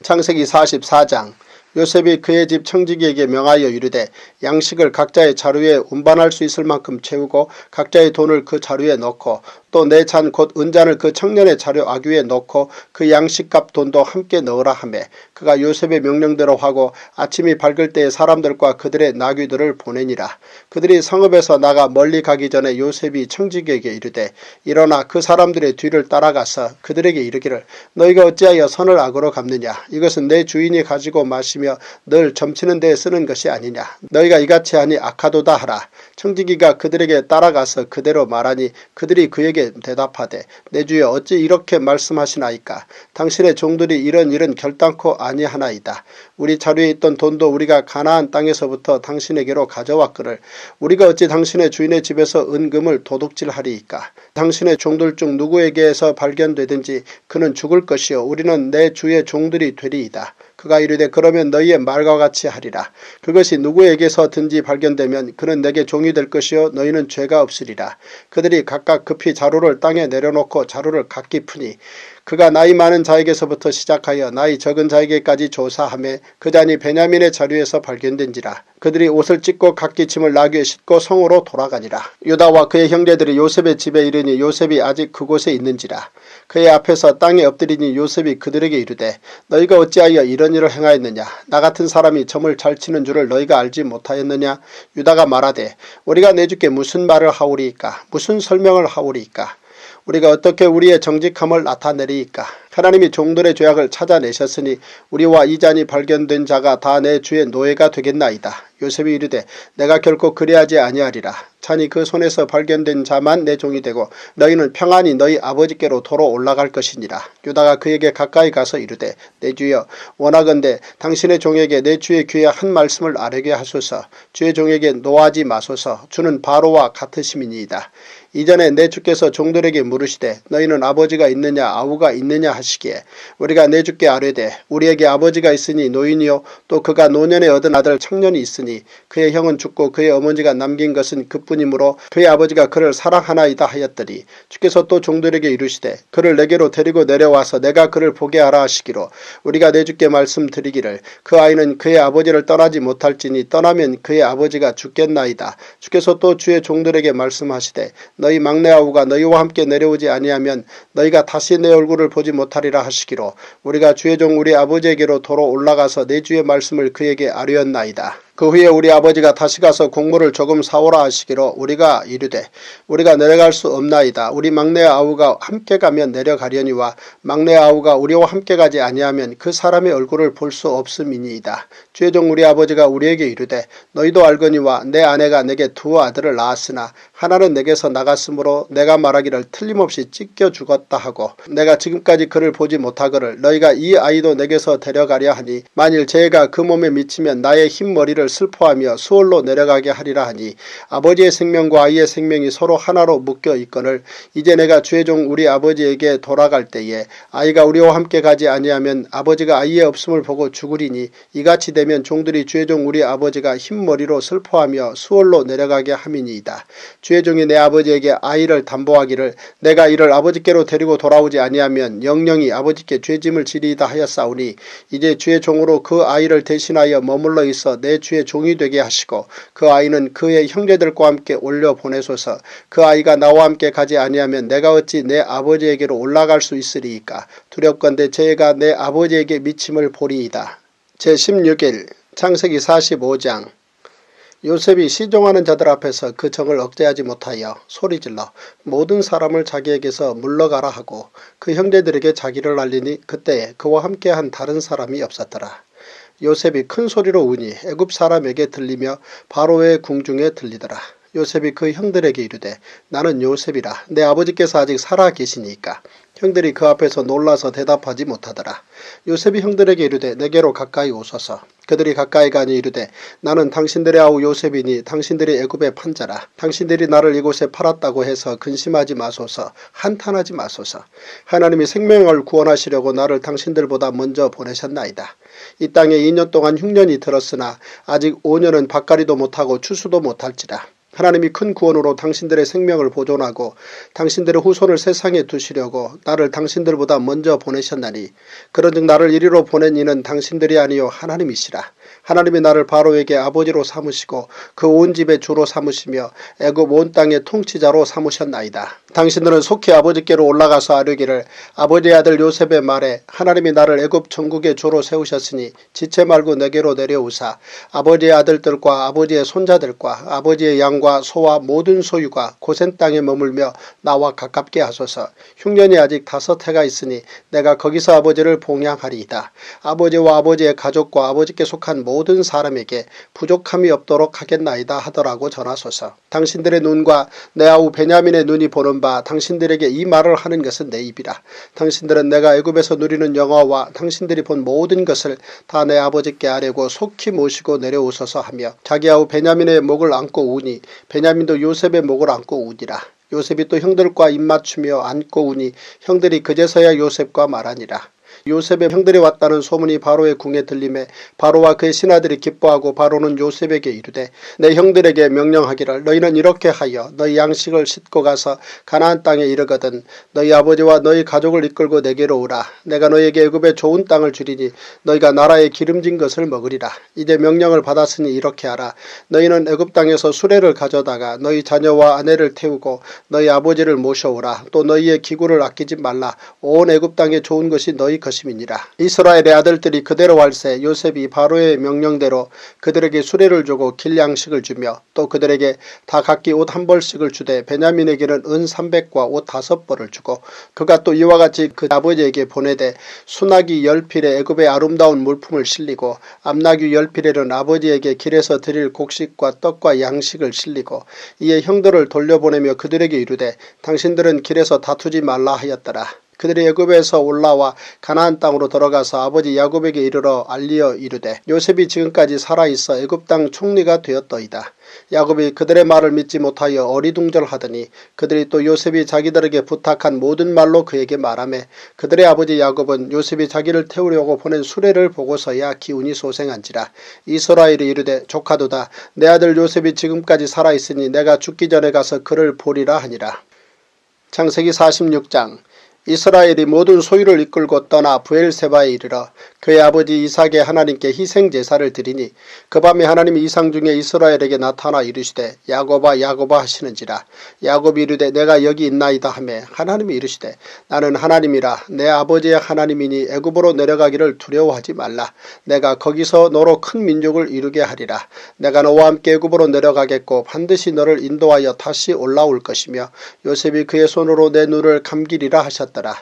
창세기 44장. 요셉이 그의 집 청지기에게 명하여 이르되 양식을 각자의 자루에 운반할 수 있을 만큼 채우고 각자의 돈을 그 자루에 넣고 또 내 잔 곧 은잔을 그 청년의 자루 아귀에 넣고 그 양식값 돈도 함께 넣으라 하매 그가 요셉의 명령대로 하고 아침이 밝을 때에 사람들과 그들의 나귀들을 보내니라. 그들이 성읍에서 나가 멀리 가기 전에 요셉이 청지기에게 이르되 일어나 그 사람들의 뒤를 따라가서 그들에게 이르기를 너희가 어찌하여 선을 악으로 갚느냐. 이것은 내 주인이 가지고 마시며 늘 점치는 데에 쓰는 것이 아니냐. 너희가 이같이 하니 악하도다 하라. 청지기가 그들에게 따라가서 그대로 말하니 그들이 그에게 대답하되 내 주여 어찌 이렇게 말씀하시나이까. 당신의 종들이 이런 일은 결단코 아니하나이다. 우리 자루에 있던 돈도 우리가 가나안 땅에서부터 당신에게로 가져왔거늘 우리가 어찌 당신의 주인의 집에서 은금을 도둑질하리이까. 당신의 종들 중 누구에게서 발견되든지 그는 죽을 것이요 우리는 내 주의 종들이 되리이다. 그가 이르되 그러면 너희의 말과 같이 하리라. 그것이 누구에게서든지 발견되면 그는 내게 종이 될 것이요 너희는 죄가 없으리라. 그들이 각각 급히 자루를 땅에 내려놓고 자루를 각기 푸니 그가 나이 많은 자에게서부터 시작하여 나이 적은 자에게까지 조사하며 그 잔이 베냐민의 자루에서 발견된지라. 그들이 옷을 찢고 각기 짐을 나귀에 싣고 성으로 돌아가니라. 유다와 그의 형제들이 요셉의 집에 이르니 요셉이 아직 그곳에 있는지라. 그의 앞에서 땅에 엎드리니 요셉이 그들에게 이르되 너희가 어찌하여 이런 일을 행하였느냐. 나 같은 사람이 점을 잘 치는 줄을 너희가 알지 못하였느냐. 유다가 말하되 우리가 내 주께 무슨 말을 하오리이까. 무슨 설명을 하오리이까. 우리가 어떻게 우리의 정직함을 나타내리이까. 하나님이 종들의 죄악을 찾아내셨으니 우리와 이 잔이 발견된 자가 다 내 주의 노예가 되겠나이다. 요셉이 이르되 내가 결코 그리하지 아니하리라. 잔이 그 손에서 발견된 자만 내 종이 되고 너희는 평안히 너희 아버지께로 도로 올라갈 것이니라. 유다가 그에게 가까이 가서 이르되 내 주여 원하건대 당신의 종에게 내 주의 귀에 한 말씀을 아뢰게 하소서. 주의 종에게 노하지 마소서. 주는 바로와 같으심이니이다. 이전에 내 주께서 종들에게 물으시되 너희는 아버지가 있느냐 아우가 있느냐 하시기에 우리가 내 주께 아뢰되 우리에게 아버지가 있으니 노인이요 또 그가 노년에 얻은 아들 청년이 있으니 그의 형은 죽고 그의 어머니가 남긴 것은 그뿐이므로 그의 아버지가 그를 사랑하나이다 하였더니 주께서 또 종들에게 이르시되 그를 내게로 데리고 내려와서 내가 그를 보게 하라 하시기로 우리가 내 주께 말씀드리기를 그 아이는 그의 아버지를 떠나지 못할지니 떠나면 그의 아버지가 죽겠나이다. 주께서 또 주의 종들에게 말씀하시되 너희 막내 아우가 너희와 함께 내려오지 아니하면 너희가 다시 내 얼굴을 보지 못하리라 하시기로 우리가 주의 종 우리 아버지에게로 도로 올라가서 내 주의 말씀을 그에게 아뢰었나이다. 그 후에 우리 아버지가 다시 가서 곡물을 조금 사오라 하시기로 우리가 이르되 우리가 내려갈 수 없나이다. 우리 막내 아우가 함께 가면 내려가려니와 막내 아우가 우리와 함께 가지 아니하면 그 사람의 얼굴을 볼 수 없음이니이다. 주의 종 우리 아버지가 우리에게 이르되 너희도 알거니와 내 아내가 내게 두 아들을 낳았으나 하나는 내게서 나갔으므로 내가 말하기를 틀림없이 찢겨 죽었다 하고 내가 지금까지 그를 보지 못하거를 너희가 이 아이도 내게서 데려가려 하니 만일 죄가 그 몸에 미치면 나의 흰머리를 슬퍼하며 수월로 내려가게 하리라 하니 아버지의 생명과 아이의 생명이 서로 하나로 묶여 있거늘 이제 내가 주의 종 우리 아버지에게 돌아갈 때에 아이가 우리와 함께 가지 아니하면 아버지가 아이의 없음을 보고 죽으리니 이같이 되면 종들이 주의 종 우리 아버지가 흰머리로 슬퍼하며 수월로 내려가게 함이니이다. 주의 종이 내 아버지에게 아이를 담보하기를 내가 이를 아버지께로 데리고 돌아오지 아니하면 영영이 아버지께 죄짐을 지리이다 하였사오니 이제 주의 종으로 그 아이를 대신하여 머물러 있어 내 주의 종이 되게 하시고 그 아이는 그의 형제들과 함께 올려 보내소서. 그 아이가 나와 함께 가지 아니하면 내가 어찌 내 아버지에게로 올라갈 수 있으리이까. 두렵건대 죄가 내 아버지에게 미침을 보리이다. 제16일 창세기 45장. 요셉이 시종하는 자들 앞에서 그 정을 억제하지 못하여 소리질러 모든 사람을 자기에게서 물러가라 하고 그 형제들에게 자기를 알리니 그때에 그와 함께한 다른 사람이 없었더라. 요셉이 큰 소리로 우니 애굽 사람에게 들리며 바로의 궁중에 들리더라. 요셉이 그 형들에게 이르되 나는 요셉이라. 내 아버지께서 아직 살아 계시니까. 형들이 그 앞에서 놀라서 대답하지 못하더라. 요셉이 형들에게 이르되 내게로 가까이 오소서. 그들이 가까이 가니 이르되 나는 당신들의 아우 요셉이니 당신들이 애굽의 판자라. 당신들이 나를 이곳에 팔았다고 해서 근심하지 마소서. 한탄하지 마소서. 하나님이 생명을 구원하시려고 나를 당신들보다 먼저 보내셨나이다. 이 땅에 2년 동안 흉년이 들었으나 아직 5년은 밭갈이도 못하고 추수도 못할지라. 하나님이 큰 구원으로 당신들의 생명을 보존하고 당신들의 후손을 세상에 두시려고 나를 당신들보다 먼저 보내셨나니 그런즉 나를 이리로 보낸 이는 당신들이 아니요 하나님이시라. 하나님이 나를 바로에게 아버지로 삼으시고 그 온 집의 주로 삼으시며 애굽 온 땅의 통치자로 삼으셨나이다. 당신들은 속히 아버지께로 올라가서 아뢰기를 아버지의 아들 요셉의 말에 하나님이 나를 애굽 전국의 주로 세우셨으니 지체 말고 내게로 내려오사 아버지의 아들들과 아버지의 손자들과 아버지의 양과 소와 모든 소유가 고센 땅에 머물며 나와 가깝게 하소서. 흉년이 아직 5해가 있으니 내가 거기서 아버지를 봉양하리이다. 아버지와 아버지의 가족과 아버지께 속한 모든 사람에게 부족함이 없도록 하겠나이다 하더라고 전하소서. 당신들의 눈과 내 아우 베냐민의 눈이 보는 바 당신들에게 이 말을 하는 것은 내 입이라. 당신들은 내가 애굽에서 누리는 영화와 당신들이 본 모든 것을 다 내 아버지께 아뢰고 속히 모시고 내려오소서 하며 자기 아우 베냐민의 목을 안고 우니 베냐민도 요셉의 목을 안고 우니라. 요셉이 또 형들과 입맞추며 안고 우니 형들이 그제서야 요셉과 말하니라. 요셉의 형들이 왔다는 소문이 바로의 궁에 들림에 바로와 그의 신하들이 기뻐하고 바로는 요셉에게 이르되 내 형들에게 명령하기를 너희는 이렇게 하여 너희 양식을 싣고 가서 가나안 땅에 이르거든 너희 아버지와 너희 가족을 이끌고 내게로 오라. 내가 너희에게 애굽의 좋은 땅을 주리니 너희가 나라의 기름진 것을 먹으리라. 이제 명령을 받았으니 이렇게 하라. 너희는 애굽 땅에서 수레를 가져다가 너희 자녀와 아내를 태우고 너희 아버지를 모셔오라. 또 너희의 기구를 아끼지 말라. 온 애굽 땅에 좋은 것이 너희 것임이니라. 이스라엘의 아들들이 그대로 할세 요셉이 바로의 명령대로 그들에게 수레를 주고 길 양식을 주며 또 그들에게 다 각기 옷 한 벌씩을 주되 베냐민에게는 은 300과 옷 5벌을 주고 그가 또 이와 같이 그 아버지에게 보내되 수나기 10필에 애굽의 아름다운 물품을 실리고 암나귀 10필에는 아버지에게 길에서 드릴 곡식과 떡과 양식을 실리고 이에 형들을 돌려보내며 그들에게 이르되 당신들은 길에서 다투지 말라 하였더라. 그들이 애굽에서 올라와 가나안 땅으로 들어가서 아버지 야곱에게 이르러 알리어 이르되 요셉이 지금까지 살아있어 애굽 땅 총리가 되었더이다. 야곱이 그들의 말을 믿지 못하여 어리둥절하더니 그들이 또 요셉이 자기들에게 부탁한 모든 말로 그에게 말하매 그들의 아버지 야곱은 요셉이 자기를 태우려고 보낸 수레를 보고서야 기운이 소생한지라. 이스라엘이 이르되 조카도다. 내 아들 요셉이 지금까지 살아있으니 내가 죽기 전에 가서 그를 보리라 하니라. 창세기 46장. 이스라엘이 모든 소유를 이끌고 떠나 브엘세바에 이르러 그의 아버지 이삭의 하나님께 희생제사를 드리니 그 밤에 하나님이 이상 중에 이스라엘에게 나타나 이르시되 야곱아 야곱아 하시는지라. 야곱이 이르되 내가 여기 있나이다 하매 하나님이 이르시되 나는 하나님이라 내 아버지의 하나님이니 애굽으로 내려가기를 두려워하지 말라. 내가 거기서 너로 큰 민족을 이루게 하리라. 내가 너와 함께 애굽으로 내려가겠고 반드시 너를 인도하여 다시 올라올 것이며 요셉이 그의 손으로 내 눈을 감기리라 하셨더라.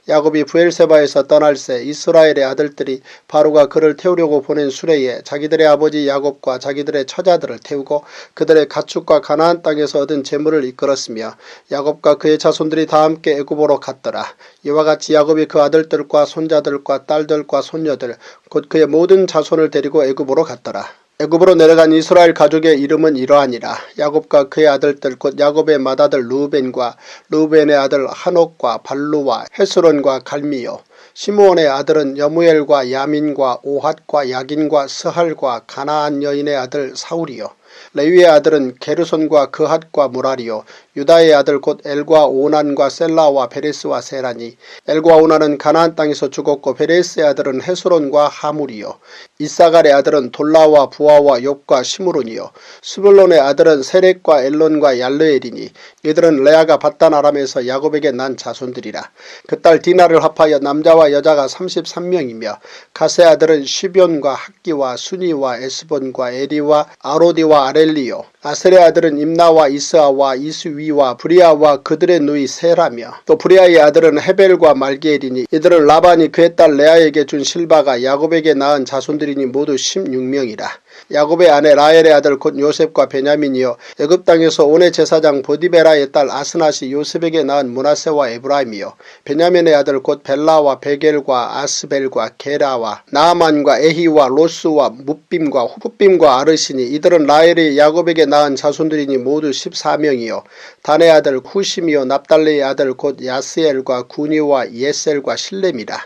야곱이 브엘세바에서 떠날새 이스라엘의 아들들이 바로가 그를 태우려고 보낸 수레에 자기들의 아버지 야곱과 자기들의 처자들을 태우고 그들의 가축과 가나안 땅에서 얻은 재물을 이끌었으며 야곱과 그의 자손들이 다 함께 애굽으로 갔더라. 이와 같이 야곱이 그 아들들과 손자들과 딸들과 손녀들 곧 그의 모든 자손을 데리고 애굽으로 갔더라. 애굽으로 내려간 이스라엘 가족의 이름은 이러하니라. 야곱과 그의 아들들 곧 야곱의 맏아들 르우벤과 르우벤의 아들 하녹과 발루와 헤스론과 갈미요. 시므온의 아들은 여무엘과 야민과 오핫과 야긴과 스할과 가나안 여인의 아들 사울이요. 레위의 아들은 게르손과 그핫과 무라리요. 유다의 아들 곧 엘과 오난과 셀라와 베레스와 세라니. 엘과 오난은 가나안 땅에서 죽었고 베레스의 아들은 헤스론과 하물이요. 이사갈의 아들은 돌라와 부하와 욥과 시므론이요. 스불론의 아들은 세렉과 엘론과 얄르엘이니 이들은 레아가 밧단 아람에서 야곱에게 난 자손들이라. 그 딸 디나를 합하여 남자와 여자가 33명이며 가세 아들은 시변과 학기와 순이와 에스본과 에리와 아로디와 아렐리요. 아셀의 아들은 임나와 이스아와 이스위와 브리아와 그들의 누이 세라며 또 브리아의 아들은 헤벨과 말기엘이니 이들은 라반이 그의 딸 레아에게 준 실바가 야곱에게 낳은 자손들이니 모두 16명이라. 야곱의 아내 라헬의 아들 곧 요셉과 베냐민이요. 애굽 땅에서 온의 제사장 보디베라의 딸 아스낫이 요셉에게 낳은 므낫세와 에브라임이요. 베냐민의 아들 곧 벨라와 베겔과 아스벨과 게라와 나아만과 에히와 로스와 뭇빔과 후빔과 아르시니 이들은 라헬이 야곱에게 낳은 자손들이니 모두 14명이요. 단의 아들 후심이요. 납달리의 아들 곧 야스엘과 구니와 예셀과 실렘이라.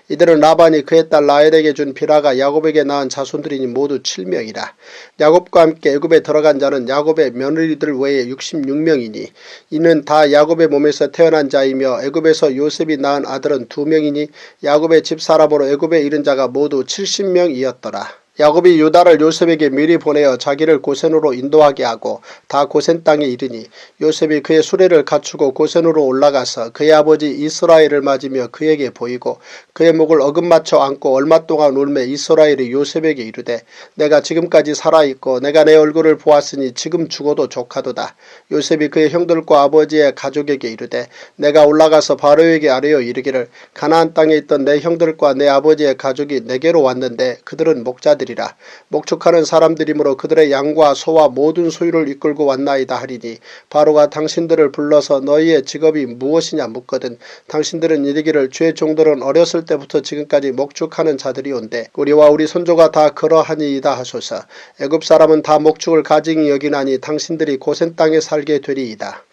이들은 라반이 그의 딸 라헬에게 준 비라가 야곱에게 낳은 자손들이니 모두 7명이라. 야곱과 함께 애굽에 들어간 자는 야곱의 며느리들 외에 66명이니 이는 다 야곱의 몸에서 태어난 자이며 애굽에서 요셉이 낳은 아들은 2명이니 야곱의 집사람으로 애굽에 이른 자가 모두 70명이었더라. 야곱이 유다를 요셉에게 미리 보내어 자기를 고센으로 인도하게 하고 다 고센 땅에 이르니 요셉이 그의 수레를 갖추고 고센으로 올라가서 그의 아버지 이스라엘을 맞으며 그에게 보이고 그의 목을 어긋맞춰 안고 얼마 동안 울매 이스라엘이 요셉에게 이르되 내가 지금까지 살아있고 내가 내 얼굴을 보았으니 지금 죽어도 조카도다. 요셉이 그의 형들과 아버지의 가족에게 이르되 내가 올라가서 바로에게 아뢰어 이르기를 가나안 땅에 있던 내 형들과 내 아버지의 가족이 내게로 왔는데 그들은 목자들이라. 목축하는 사람들이므로 그들의 양과 소와 모든 소유를 이끌고 왔나이다 하리니 바로가 당신들을 불러서 너희의 직업이 무엇이냐 묻거든 당신들은 이르기를 주의 종들은 어렸을 때부터 지금까지 목축하는 자들이온데 우리와 우리 손조가 다 그러하니이다 하소서. 애굽 사람은 다 목축을 가증히 여기나니 당신들이 고센 땅에 살게 되리이다.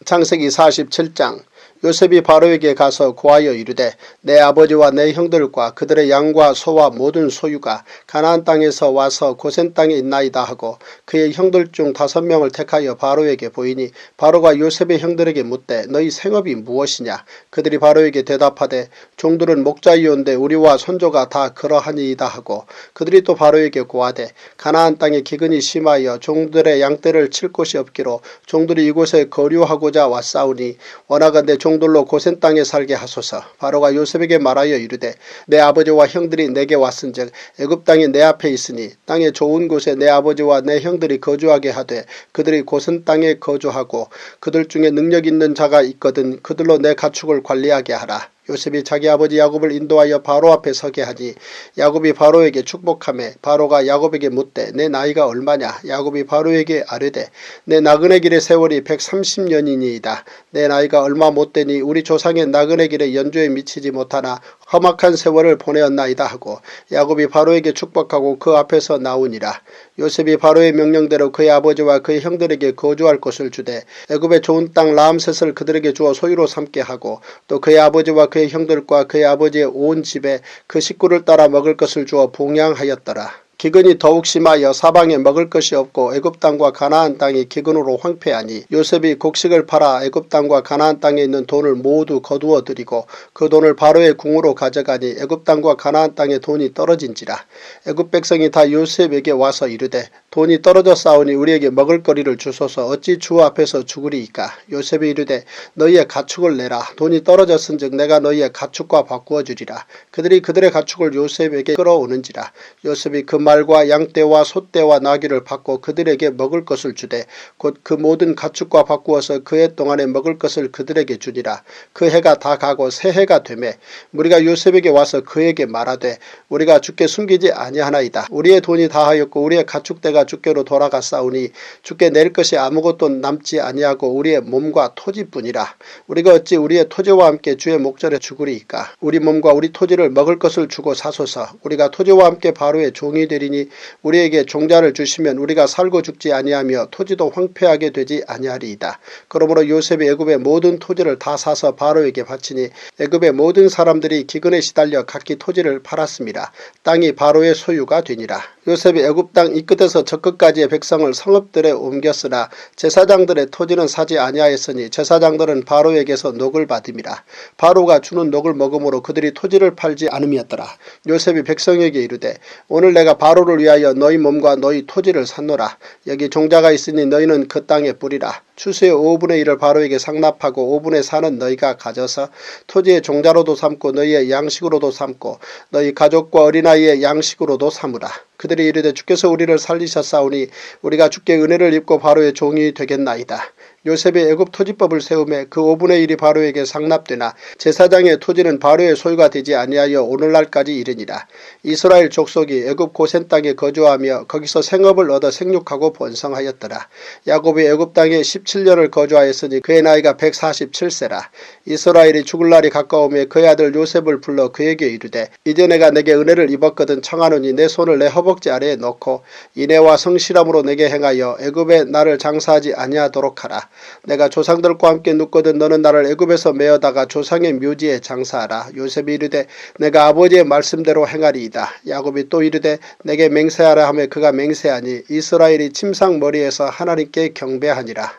창세기 47장. 요셉이 바로에게 가서 고하여 이르되 내 아버지와 내 형들과 그들의 양과 소와 모든 소유가 가나안 땅에서 와서 고센 땅에 있나이다 하고 그의 형들 중 5명을 택하여 바로에게 보이니 바로가 요셉의 형들에게 묻되 너희 생업이 무엇이냐. 그들이 바로에게 대답하되 종들은 목자이온데 우리와 손조가 다 그러하니이다 하고 그들이 또 바로에게 고하되 가나안 땅에 기근이 심하여 종들의 양떼를 칠 곳이 없기로 종들이 이곳에 거류하고자 왔사오니 원하건대 종들로 고센 땅에 살게 하소서. 바로가 요셉에게 말하여 이르되 내 아버지와 형들이 내게 왔은즉 애굽 땅이 내 앞에 있으니 땅의 좋은 곳에 내 아버지와 내 형들이 거주하게 하되 그들이 고센 땅에 거주하고 그들 중에 능력 있는 자가 있거든 그들로 내 가축을 관리하게 하라. 요셉이 자기 아버지 야곱을 인도하여 바로 앞에 서게 하니 야곱이 바로에게 축복하매 바로가 야곱에게 묻되 내 나이가 얼마냐. 야곱이 바로에게 아뢰되 내 나그네 길의 세월이 130년이니이다. 내 나이가 얼마 못되니 우리 조상의 나그네 길의 연조에 미치지 못하나 험악한 세월을 보내었나이다 하고 야곱이 바로에게 축복하고 그 앞에서 나오니라. 요셉이 바로의 명령대로 그의 아버지와 그의 형들에게 거주할 곳을 주되 애굽의 좋은 땅 라암셋을 그들에게 주어 소유로 삼게 하고 또 그의 아버지와 그의 형들과 그의 아버지의 온 집에 그 식구를 따라 먹을 것을 주어 봉양하였더라. 기근이 더욱 심하여 사방에 먹을 것이 없고 애굽 땅과 가나안 땅이 기근으로 황폐하니 요셉이 곡식을 팔아 애굽 땅과 가나안 땅에 있는 돈을 모두 거두어 들이고 그 돈을 바로의 궁으로 가져가니 애굽 땅과 가나안 땅에 돈이 떨어진지라. 애굽 백성이 다 요셉에게 와서 이르되 돈이 떨어져 싸우니 우리에게 먹을 거리를 주소서. 어찌 주 앞에서 죽으리이까. 요셉이 이르되 너희의 가축을 내라. 돈이 떨어졌은즉 내가 너희의 가축과 바꾸어 주리라. 그들이 그들의 가축을 요셉에게 끌어오는지라. 요셉이 그 말과 양떼와 소떼와 나귀를 받고 그들에게 먹을 것을 주되 곧 그 모든 가축과 바꾸어서 그 해 동안에 먹을 것을 그들에게 주니라. 그 해가 다 가고 새 해가 되매 우리가 요셉에게 와서 그에게 말하되 우리가 주께 숨기지 아니하나이다. 우리의 돈이 다하였고 우리의 가축대가 주께로 돌아갔사오니 주께 낼 것이 아무것도 남지 아니하고 우리의 몸과 토지뿐이라. 우리가 어찌 우리의 토지와 함께 주의 목전에 죽으리이까. 우리 몸과 우리 토지를 먹을 것을 주고 사소서. 우리가 토지와 함께 바로의 종이 되리니 우리에게 종자를 주시면 우리가 살고 죽지 아니하며 토지도 황폐하게 되지 아니하리이다. 그러므로 요셉이 애굽의 모든 토지를 다 사서 바로에게 바치니 애굽의 모든 사람들이 기근에 시달려 각기 토지를 팔았습니다. 땅이 바로의 소유가 되니라. 요셉이 애굽 땅 이 끝에서 저 끝까지의 백성을 성읍들에 옮겼으나 제사장들의 토지는 사지 아니하였으니 제사장들은 바로에게서 녹을 받음이라. 바로가 주는 녹을 먹음으로 그들이 토지를 팔지 않음이었더라. 요셉이 백성에게 이르되 오늘 내가 바로를 위하여 너희 몸과 너희 토지를 샀노라. 여기 종자가 있으니 너희는 그 땅에 뿌리라. 추수의 5분의 1을 바로에게 상납하고 5분의 4는 너희가 가져서 토지의 종자로도 삼고 너희의 양식으로도 삼고 너희 가족과 어린아이의 양식으로도 삼으라. 그들이 이르되 주께서 우리를 살리셨사오니 우리가 주께 은혜를 입고 바로의 종이 되겠나이다. 요셉이 애굽 토지법을 세우매 그 5분의 1이 바로에게 상납되나 제사장의 토지는 바로의 소유가 되지 아니하여 오늘날까지 이르니라. 이스라엘 족속이 애굽 고센 땅에 거주하며 거기서 생업을 얻어 생육하고 번성하였더라. 야곱이 애굽 땅에 17년을 거주하였으니 그의 나이가 147세라. 이스라엘이 죽을 날이 가까우며 그의 아들 요셉을 불러 그에게 이르되 이제 내가 내게 은혜를 입었거든 청하노니 내 손을 내 허벅지 아래에 넣고 인애와 성실함으로 내게 행하여 애굽에 나를 장사하지 아니하도록 하라. 내가 조상들과 함께 눕거든 너는 나를 애굽에서 메어다가 조상의 묘지에 장사하라. 요셉이 이르되 내가 아버지의 말씀대로 행하리이다. 야곱이 또 이르되 내게 맹세하라 하며 그가 맹세하니 이스라엘이 침상머리에서 하나님께 경배하니라.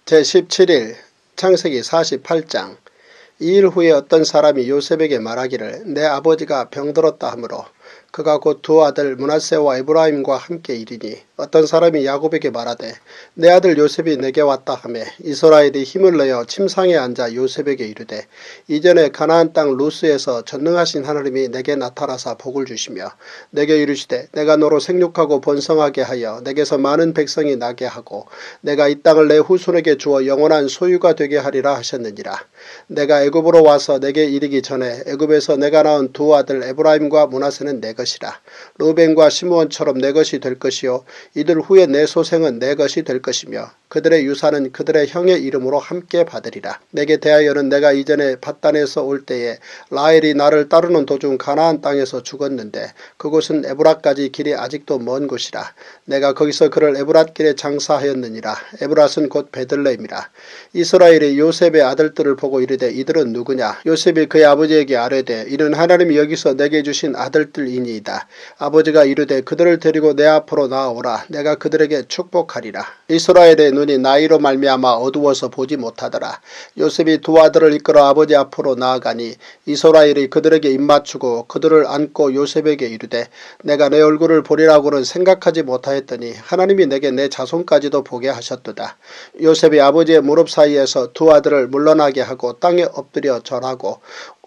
제17일 창세기 48장. 이 일 후에 어떤 사람이 요셉에게 말하기를 내 아버지가 병들었다 하므로 그가 곧 두 아들 므낫세와 에브라임과 함께 이르니 어떤 사람이 야곱에게 말하되 내 아들 요셉이 내게 왔다 하매 이스라엘이 힘을 내어 침상에 앉아 요셉에게 이르되 이전에 가나안 땅 루스에서 전능하신 하나님이 내게 나타나사 복을 주시며 내게 이르시되 내가 너로 생육하고 번성하게 하여 내게서 많은 백성이 나게 하고 내가 이 땅을 내 후손에게 주어 영원한 소유가 되게 하리라 하셨느니라. 내가 애굽으로 와서 내게 이르기 전에 애굽에서 내가 낳은 두 아들 에브라임과 므낫세는 내 것이라. 루벤과 시므온처럼 내 것이 될 것이요 이들 후에 내 소생은 내 것이 될 것이며 그들의 유산은 그들의 형의 이름으로 함께 받으리라. 내게 대하여는 내가 이전에 밧단에서 올 때에 라헬이 나를 따르는 도중 가나안 땅에서 죽었는데 그곳은 에브라까지 길이 아직도 먼 곳이라. 내가 거기서 그를 에브랏길에 장사하였느니라. 에브랏은 곧 베들레헴이라. 이스라엘이 요셉의 아들들을 보고 이르되 이들은 누구냐. 요셉이 그의 아버지에게 아뢰되 이는 하나님이 여기서 내게 주신 아들들이니이다. 아버지가 이르되 그들을 데리고 내 앞으로 나아오라. 내가 그들에게 축복하리라. 이스라엘의 눈이 나이로 말미암아 어두워서 보지 못하더라. 요셉이 두 아들을 이끌어 아버지 앞으로 나아가니 이스라엘이 그들에게 입맞추고 그들을 안고 요셉에게 이르되 내가 내 얼굴을 보리라고는 생각하지 못하였더니 하나님이 내게 내 자손까지도 보게 하셨도다. 요셉이 아버지의 무릎 사이에서 두 아들을 물러나게 하고 땅에 엎드려 절하고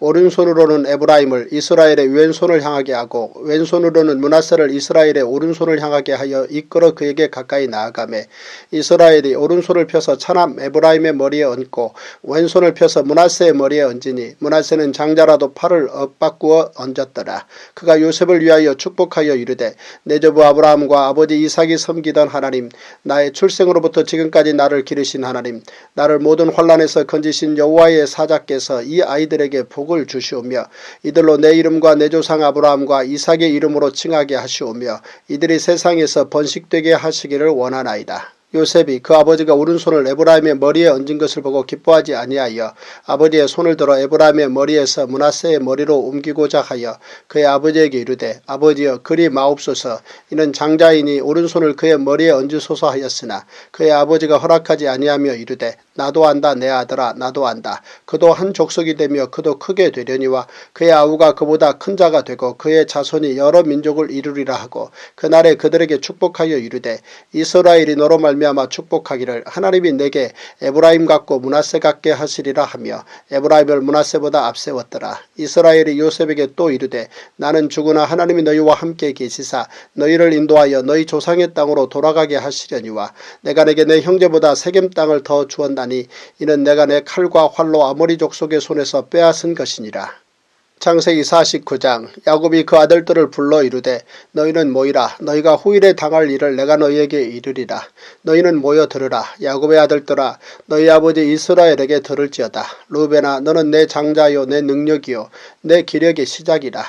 오른손으로는 에브라임을 이스라엘의 왼손을 향하게 하고 왼손으로는 므낫세를 이스라엘의 오른손을 향하게 하여 이끌어 그에게 가까이 나아가매 이스라엘이 오른손을 펴서 차남 에브라임의 머리에 얹고 왼손을 펴서 므낫세의 머리에 얹으니 므낫세는 장자라도 팔을 엇바꾸어 얹었더라. 그가 요셉을 위하여 축복하여 이르되 내 조부 아브라함과 아버지 이삭이 섬기던 하나님, 나의 출생으로부터 지금까지 나를 기르신 하나님, 나를 모든 환난에서 건지신 여호와의 사자께서 이 아이들에게 복을 주시오며 이들로 내 이름과 내 조상 아브라함과 이삭의 이름으로 칭하게 하시오며 이들이 세상에서 번식되게 하시기를 원하나이다. 요셉이 그 아버지가 오른손을 에브라임의 머리에 얹은 것을 보고 기뻐하지 아니하여 아버지의 손을 들어 에브라임의 머리에서 므낫세의 머리로 옮기고자 하여 그의 아버지에게 이르되 아버지여 그리 마옵소서. 이는 장자이니 오른손을 그의 머리에 얹으소서 하였으나 그의 아버지가 허락하지 아니하며 이르되 나도 안다 내 아들아 나도 안다. 그도 한 족속이 되며 그도 크게 되려니와 그의 아우가 그보다 큰 자가 되고 그의 자손이 여러 민족을 이루리라 하고 그날에 그들에게 축복하여 이르되 이스라엘이 너로 말미암아 축복하기를 하나님이 내게 에브라임 같고 므낫세 같게 하시리라 하며 에브라임을 므낫세보다 앞세웠더라. 이스라엘이 요셉에게 또 이르되 나는 죽으나 하나님이 너희와 함께 계시사 너희를 인도하여 너희 조상의 땅으로 돌아가게 하시려니와 내가 내게 내 형제보다 세겜 땅을 더 주었나니 이는 내가 내 칼과 활로 아모리 족속의 손에서 빼앗은 것이니라. 창세기 49장. 야곱이 그 아들들을 불러 이르되 너희는 모이라. 너희가 후일에 당할 일을 내가 너희에게 이르리라. 너희는 모여 들으라. 야곱의 아들들아 너희 아버지 이스라엘에게 들을지어다. 루벤아 너는 내 장자요 내 능력이요 내 기력의 시작이라.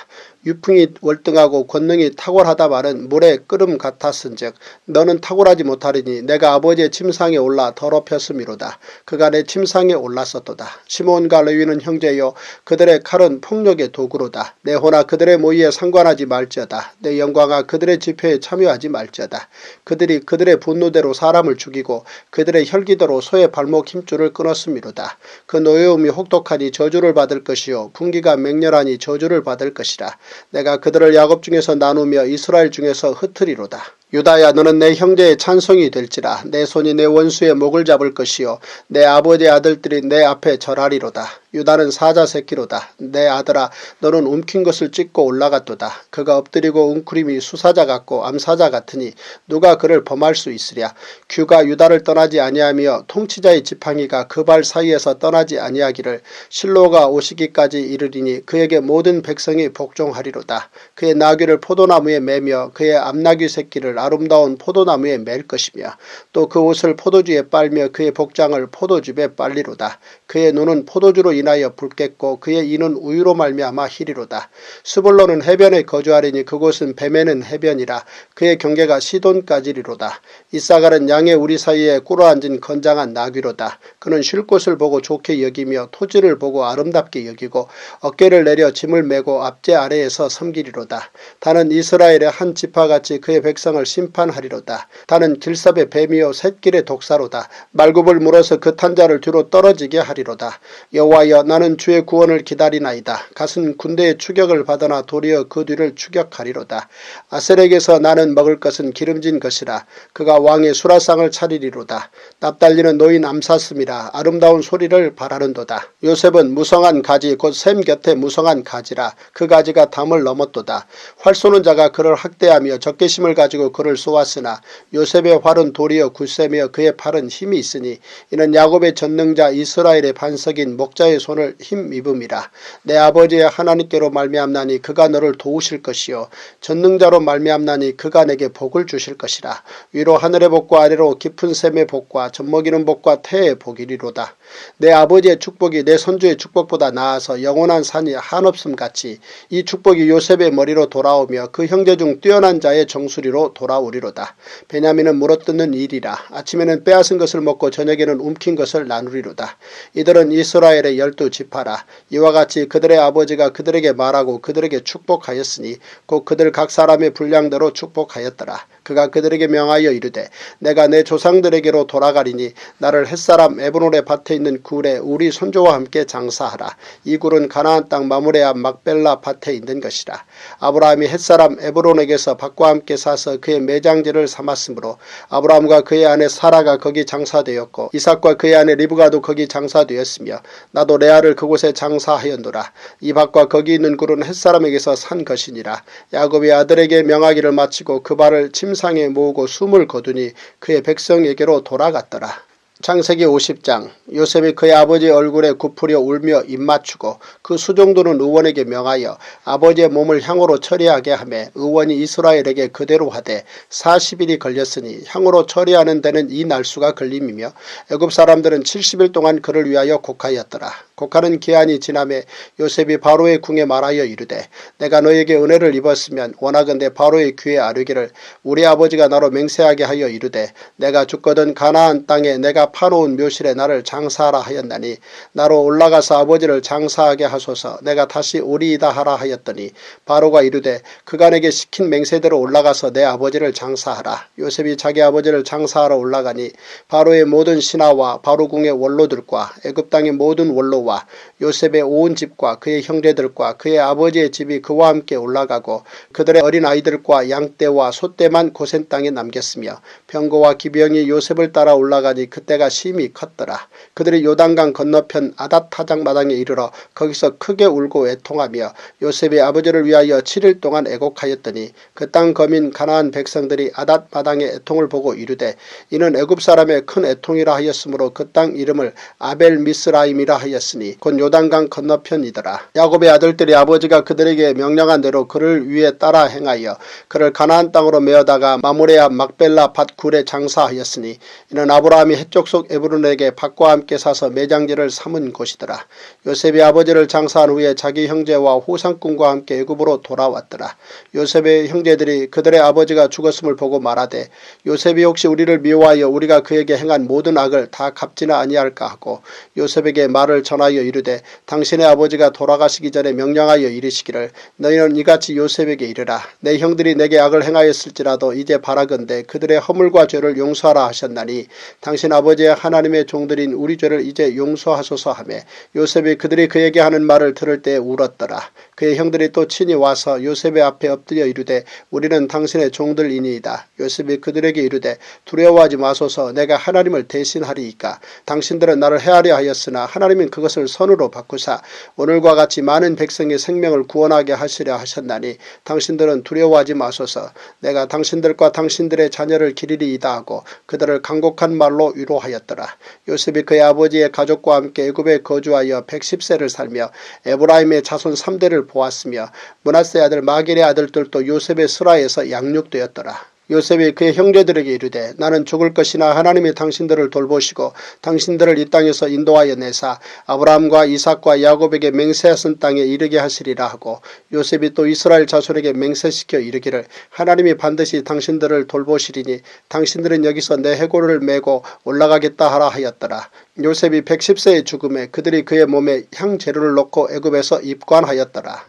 유풍이 월등하고 권능이 탁월하다마는 물의 끓음 같았은즉 너는 탁월하지 못하리니 내가 아버지의 침상에 올라 더럽혔음이로다. 그가 내 침상에 올랐었도다. 시몬과 레위는 형제요 그들의 칼은 폭력의 도구로다. 내 호나 그들의 모의에 상관하지 말지어다. 내 영광아 그들의 집회에 참여하지 말지어다. 그들이 그들의 분노대로 사람을 죽이고 그들의 혈기대로 소의 발목 힘줄을 끊었음이로다. 그 노여움이 혹독하니 저주를 받을 것이요 분기가 맹렬하니 저주를 받을 것이라. 내가 그들을 야곱 중에서 나누며 이스라엘 중에서 흩으리로다. 유다야 너는 내 형제의 찬송이 될지라. 내 손이 내 원수의 목을 잡을 것이요 내 아버지의 아들들이 내 앞에 절하리로다. 유다는 사자 새끼로다. 내 아들아 너는 움킨 것을 찢고 올라갔도다. 그가 엎드리고 웅크림이 수사자 같고 암사자 같으니 누가 그를 범할 수 있으랴. 규가 유다를 떠나지 아니하며 통치자의 지팡이가 그 발 사이에서 떠나지 아니하기를 실로가 오시기까지 이르리니 그에게 모든 백성이 복종하리로다. 그의 나귀를 포도나무에 매며 그의 암나귀 새끼를 아름다운 포도나무에 맬 것이며 또 그 옷을 포도주에 빨며 그의 복장을 포도즙에 빨리로다. 그의 눈은 포도주로 인하여 붉겠고 그의 이는 우유로 말미암아 희리로다. 스불론은 해변에 거주하리니 그곳은 뱀에는 해변이라. 그의 경계가 시돈까지리로다. 이사갈은 양의 우리 사이에 꿇어앉은 건장한 나귀로다. 그는 쉴 곳을 보고 좋게 여기며 토지를 보고 아름답게 여기고 어깨를 내려 짐을 메고 앞제 아래에서 섬기리로다. 다는 이스라엘의 한 지파같이 그의 백성을 심판하리로다. 다는 길삽의 뱀이요 샛길의 독사로다. 말굽을 물어서 그 탄자를 뒤로 떨어지게 하리로다. 여호와여 나는 주의 구원을 기다리나이다. 갓은 군대의 추격을 받으나 도리어 그 뒤를 추격하리로다. 아셀에게서 나는 먹을 것은 기름진 것이라. 그가 왕의 수라상을 차리리로다. 납달리는 노인 암사슴이라. 아름다운 소리를 바라는도다. 요셉은 무성한 가지 곧 샘 곁에 무성한 가지라. 그 가지가 담을 넘었도다. 활 쏘는 자가 그를 학대하며 적개심을 가지고 그를 쏘았으나 요셉의 활은 도리어 굳세며 그의 팔은 힘이 있으니 이는 야곱의 전능자 이스라엘의 반석인 목자의 손을 힘입음이라. 내 아버지의 하나님께로 말미암나니 그가 너를 도우실 것이요 전능자로 말미암나니 그가 내게 복을 주실 것이라. 위로 하늘의 복과 아래로 깊은 샘의 복과 젖먹이는 복과 태의 복이리로다. 내 아버지의 축복이 내 선주의 축복보다 나아서 영원한 산이 한없음같이 이 축복이 요셉의 머리로 돌아오며 그 형제 중 뛰어난 자의 정수리로 돌아오리로다. 베냐민은 물어뜯는 일이라. 아침에는 빼앗은 것을 먹고 저녁에는 움킨 것을 나누리로다. 이들은 이스라엘의 12지파라. 이와 같이 그들의 아버지가 그들에게 말하고 그들에게 축복하였으니 곧 그들 각 사람의 분량대로 축복하였더라. 그가 그들에게 명하여 이르되 내가 내 조상들에게로 돌아가리니 나를 햇사람 에브론의 밭에 있는 굴에 우리 손조와 함께 장사하라. 이 굴은 가나안 땅 마므레 앞 막벨라 밭에 있는 것이라. 아브라함이 햇사람 에브론에게서 밭과 함께 사서 그의 매장지를 삼았으므로 아브라함과 그의 아내 사라가 거기 장사되었고 이삭과 그의 아내 리브가도 거기 장사되었으며 나도 레아를 그곳에 장사하였노라. 이 밭과 거기 있는 굴은 햇사람에게서 산 것이니라. 야곱이 아들에게 명하기를 마치고 그 발을 침상에 모으고 숨을 거두니 그의 백성에게로 돌아갔더라. 창세기 50장 요셉이 그의 아버지 얼굴에 굽으려 울며 입맞추고 그 수종들은 의원에게 명하여 아버지의 몸을 향으로 처리하게 하매 의원이 이스라엘에게 그대로 하되 40일이 걸렸으니 향으로 처리하는 데는 이 날수가 걸림이며 애굽 사람들은 70일 동안 그를 위하여 곡하였더라. 곡하는 기한이 지나매 요셉이 바로의 궁에 말하여 이르되 내가 너에게 은혜를 입었으면 원하건대 바로의 귀에 아뢰기를 우리 아버지가 나로 맹세하게 하여 이르되 내가 죽거든 가나안 땅에 내가 파놓은 묘실에 나를 장사하라 하였나니 나로 올라가서 아버지를 장사하게 하소서 내가 다시 오리이다 하라 하였더니 바로가 이르되 그가 내게 시킨 맹세대로 올라가서 내 아버지를 장사하라. 요셉이 자기 아버지를 장사하러 올라가니 바로의 모든 신하와 바로궁의 원로들과 애굽 땅의 모든 원로와 요셉의 온 집과 그의 형제들과 그의 아버지의 집이 그와 함께 올라가고 그들의 어린 아이들과 양떼와 소떼만 고센 땅에 남겼으며 병거와 기병이 요셉을 따라 올라가니 그때가 심히 컸더라. 그들이 요단강 건너편 아닷 타작 마당에 이르러 거기서 크게 울고 애통하며 요셉이 아버지를 위하여 7일 동안 애곡하였더니 그 땅 거민 가나안 백성들이 아닷 마당의 애통을 보고 이르되 이는 애굽 사람의 큰 애통이라 하였으므로 그 땅 이름을 아벨 미스라임이라 하였으니 곧 요단강 건너편이더라. 야곱의 아들들이 아버지가 그들에게 명령한 대로 그를 위에 따라 행하여 그를 가나안 땅으로 메어다가 마므레 앞 막벨라 밭 굴에 장사하였으니 이는 아브라함이 해쪽 속 에브론에게 밭과 함께 사서 매장지를 삼은 곳이더라. 요셉이 아버지를 장사한 후에 자기 형제와 호상꾼과 함께 애굽으로 돌아왔더라. 요셉의 형제들이 그들의 아버지가 죽었음을 보고 말하되 요셉이 혹시 우리를 미워하여 우리가 그에게 행한 모든 악을 다 갚지는 아니할까 하고 요셉에게 말을 전하여 이르되 당신의 아버지가 돌아가시기 전에 명령하여 이르시기를 너희는 이같이 요셉에게 이르라. 내 형들이 내게 악을 행하였을지라도 이제 바라건대 그들의 허물과 죄를 용서하라 하셨나니 당신 아버지의 하나님의 종들인 우리 죄를 이제 용서하소서 하며 요셉이 그들이 그에게 하는 말을 들을 때 울었더라. 그의 형들이 또 친히 와서 요셉의 앞에 엎드려 이르되 우리는 당신의 종들이니이다. 요셉이 그들에게 이르되 두려워하지 마소서. 내가 하나님을 대신하리이까. 당신들은 나를 해하려 하였으나 하나님은 그것을 선으로 바꾸사 오늘과 같이 많은 백성의 생명을 구원하게 하시려 하셨나니 당신들은 두려워하지 마소서. 내가 당신들과 당신들의 자녀를 기리리이다 하고 그들을 간곡한 말로 위로하였더라. 요셉이 그의 아버지의 가족과 함께 애굽에 거주하여 110세를 살며 에브라임의 자손 3대를 보았으며 므낫세 아들 마길의 아들들도 요셉의 스라에서 양육되었더라. 요셉이 그의 형제들에게 이르되 나는 죽을 것이나 하나님이 당신들을 돌보시고 당신들을 이 땅에서 인도하여 내사 아브라함과 이삭과 야곱에게 맹세하신 땅에 이르게 하시리라 하고 요셉이 또 이스라엘 자손에게 맹세시켜 이르기를 하나님이 반드시 당신들을 돌보시리니 당신들은 여기서 내 해골을 메고 올라가겠다 하라 하였더라. 요셉이 110세의 죽음에 그들이 그의 몸에 향재료를 넣고 애굽에서 입관하였더라.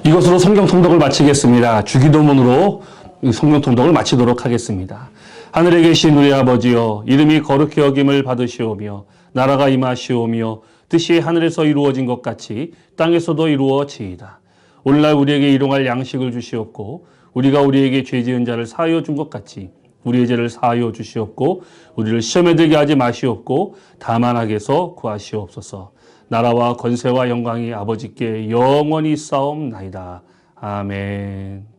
이것으로 성경 통독을 마치겠습니다. 주기도문으로 성경 통독을 마치도록 하겠습니다. 하늘에 계신 우리 아버지여, 이름이 거룩히 여김을 받으시오며 나라가 임하시오며 뜻이 하늘에서 이루어진 것 같이 땅에서도 이루어지이다. 오늘날 우리에게 일용할 양식을 주시옵고 우리가 우리에게 죄 지은 자를 사하여 준 것 같이 우리의 죄를 사하여 주시옵고 우리를 시험에 들게 하지 마시옵고 다만 악에서 구하시옵소서. 나라와 권세와 영광이 아버지께 영원히 싸움나이다. 아멘.